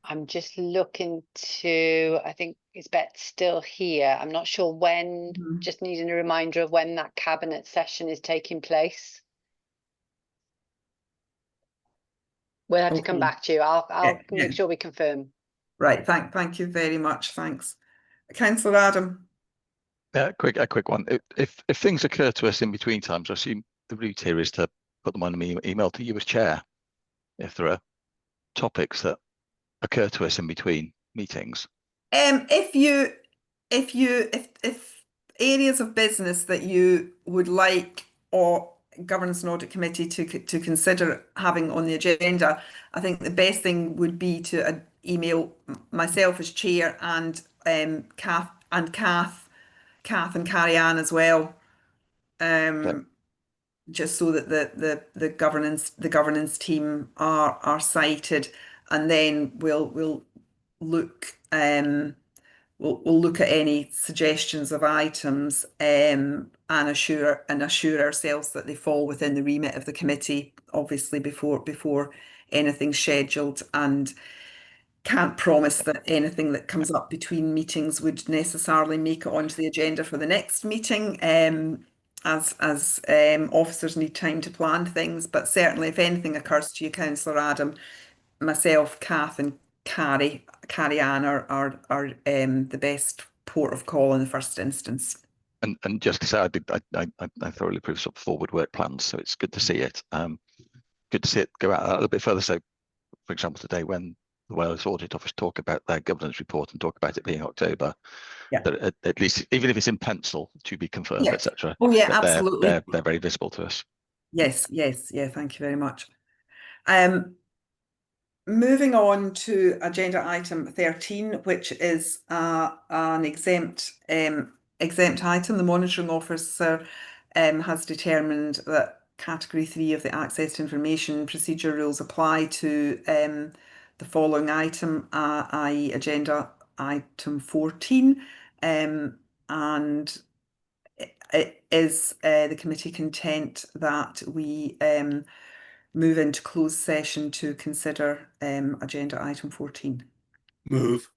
S17: I'm just looking to, I think is Bet's still here. I'm not sure when, just needing a reminder of when that cabinet session is taking place. We'll have to come back to you. I'll make sure we confirm.
S1: Right, thank you very much. Thanks. Councillor Adam.
S19: A quick one. If things occur to us in between times, I assume the route here is to put them on an email to you as chair. If there are topics that occur to us in between meetings.
S1: If areas of business that you would like or Governance and Audit Committee to consider having on the agenda, I think the best thing would be to email myself as chair and Kath and Carrie Ann as well, just so that the governance team are cited, and then we'll look we'll look at any suggestions of items and assure ourselves that they fall within the remit of the committee, obviously before anything's scheduled, and can't promise that anything that comes up between meetings would necessarily make it onto the agenda for the next meeting, as officers need time to plan things. But certainly if anything occurs to you, Councillor Adam, myself, Kath and Carrie Ann are the best port of call in the first instance.
S19: And just to say, I thoroughly approve sort of forward work plans, so it's good to see it. Good to see it go out a little bit further. So, for example, today when the Wales Audit Office talk about their governance report and talk about it being October, that at least, even if it's in pencil, to be confirmed, etc.
S1: Oh yeah, absolutely.
S19: They're very visible to us.
S1: Yes, yeah. Thank you very much. Moving on to agenda item 13, which is an exempt item. The monitoring officer has determined that category 3 of the access to information procedure rules apply to the following item, i.e. agenda item 14, and it is the committee content that we move into closed session to consider agenda item 14.
S3: Move.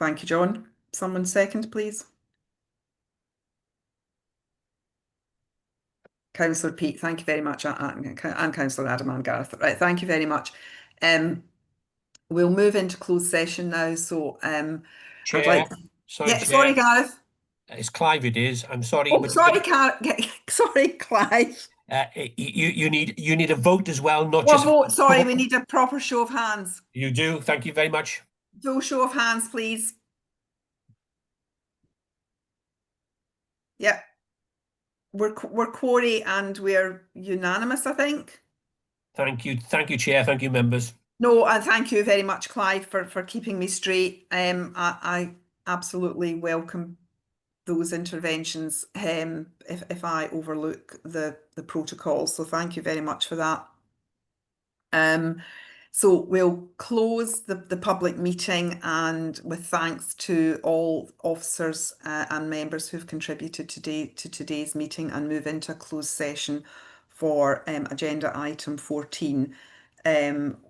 S1: Thank you, John. Someone second, please. Councillor Peat, thank you very much, and Councillor Adam and Gareth. Right, thank you very much. We'll move into closed session now. So
S7: Chair,
S1: I'd like.
S7: Chair.
S1: Sorry, Gareth.
S7: It's Clive. It is. I'm sorry.
S1: Oh, sorry, sorry, Clive.
S7: You need a vote as well, not
S1: Well,
S7: just
S1: vote. Sorry, we need a proper show of hands.
S7: You do. Thank you very much.
S1: Full show of hands, please. Yep. We're quorum and we're unanimous, I think.
S7: Thank you, Chair. Thank you, members.
S1: No, and thank you very much, Clive, for keeping me straight. I absolutely welcome those interventions if I overlook the protocol. So thank you very much for that. So we'll close the public meeting, and with thanks to all officers and members who've contributed to today's meeting, and move into a closed session for agenda item 14,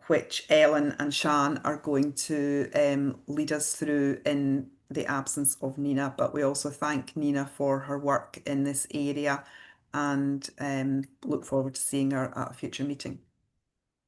S1: which Ellen and Shan are going to lead us through in the absence of Nina. But we also thank Nina for her work in this area, and look forward to seeing her at a future meeting.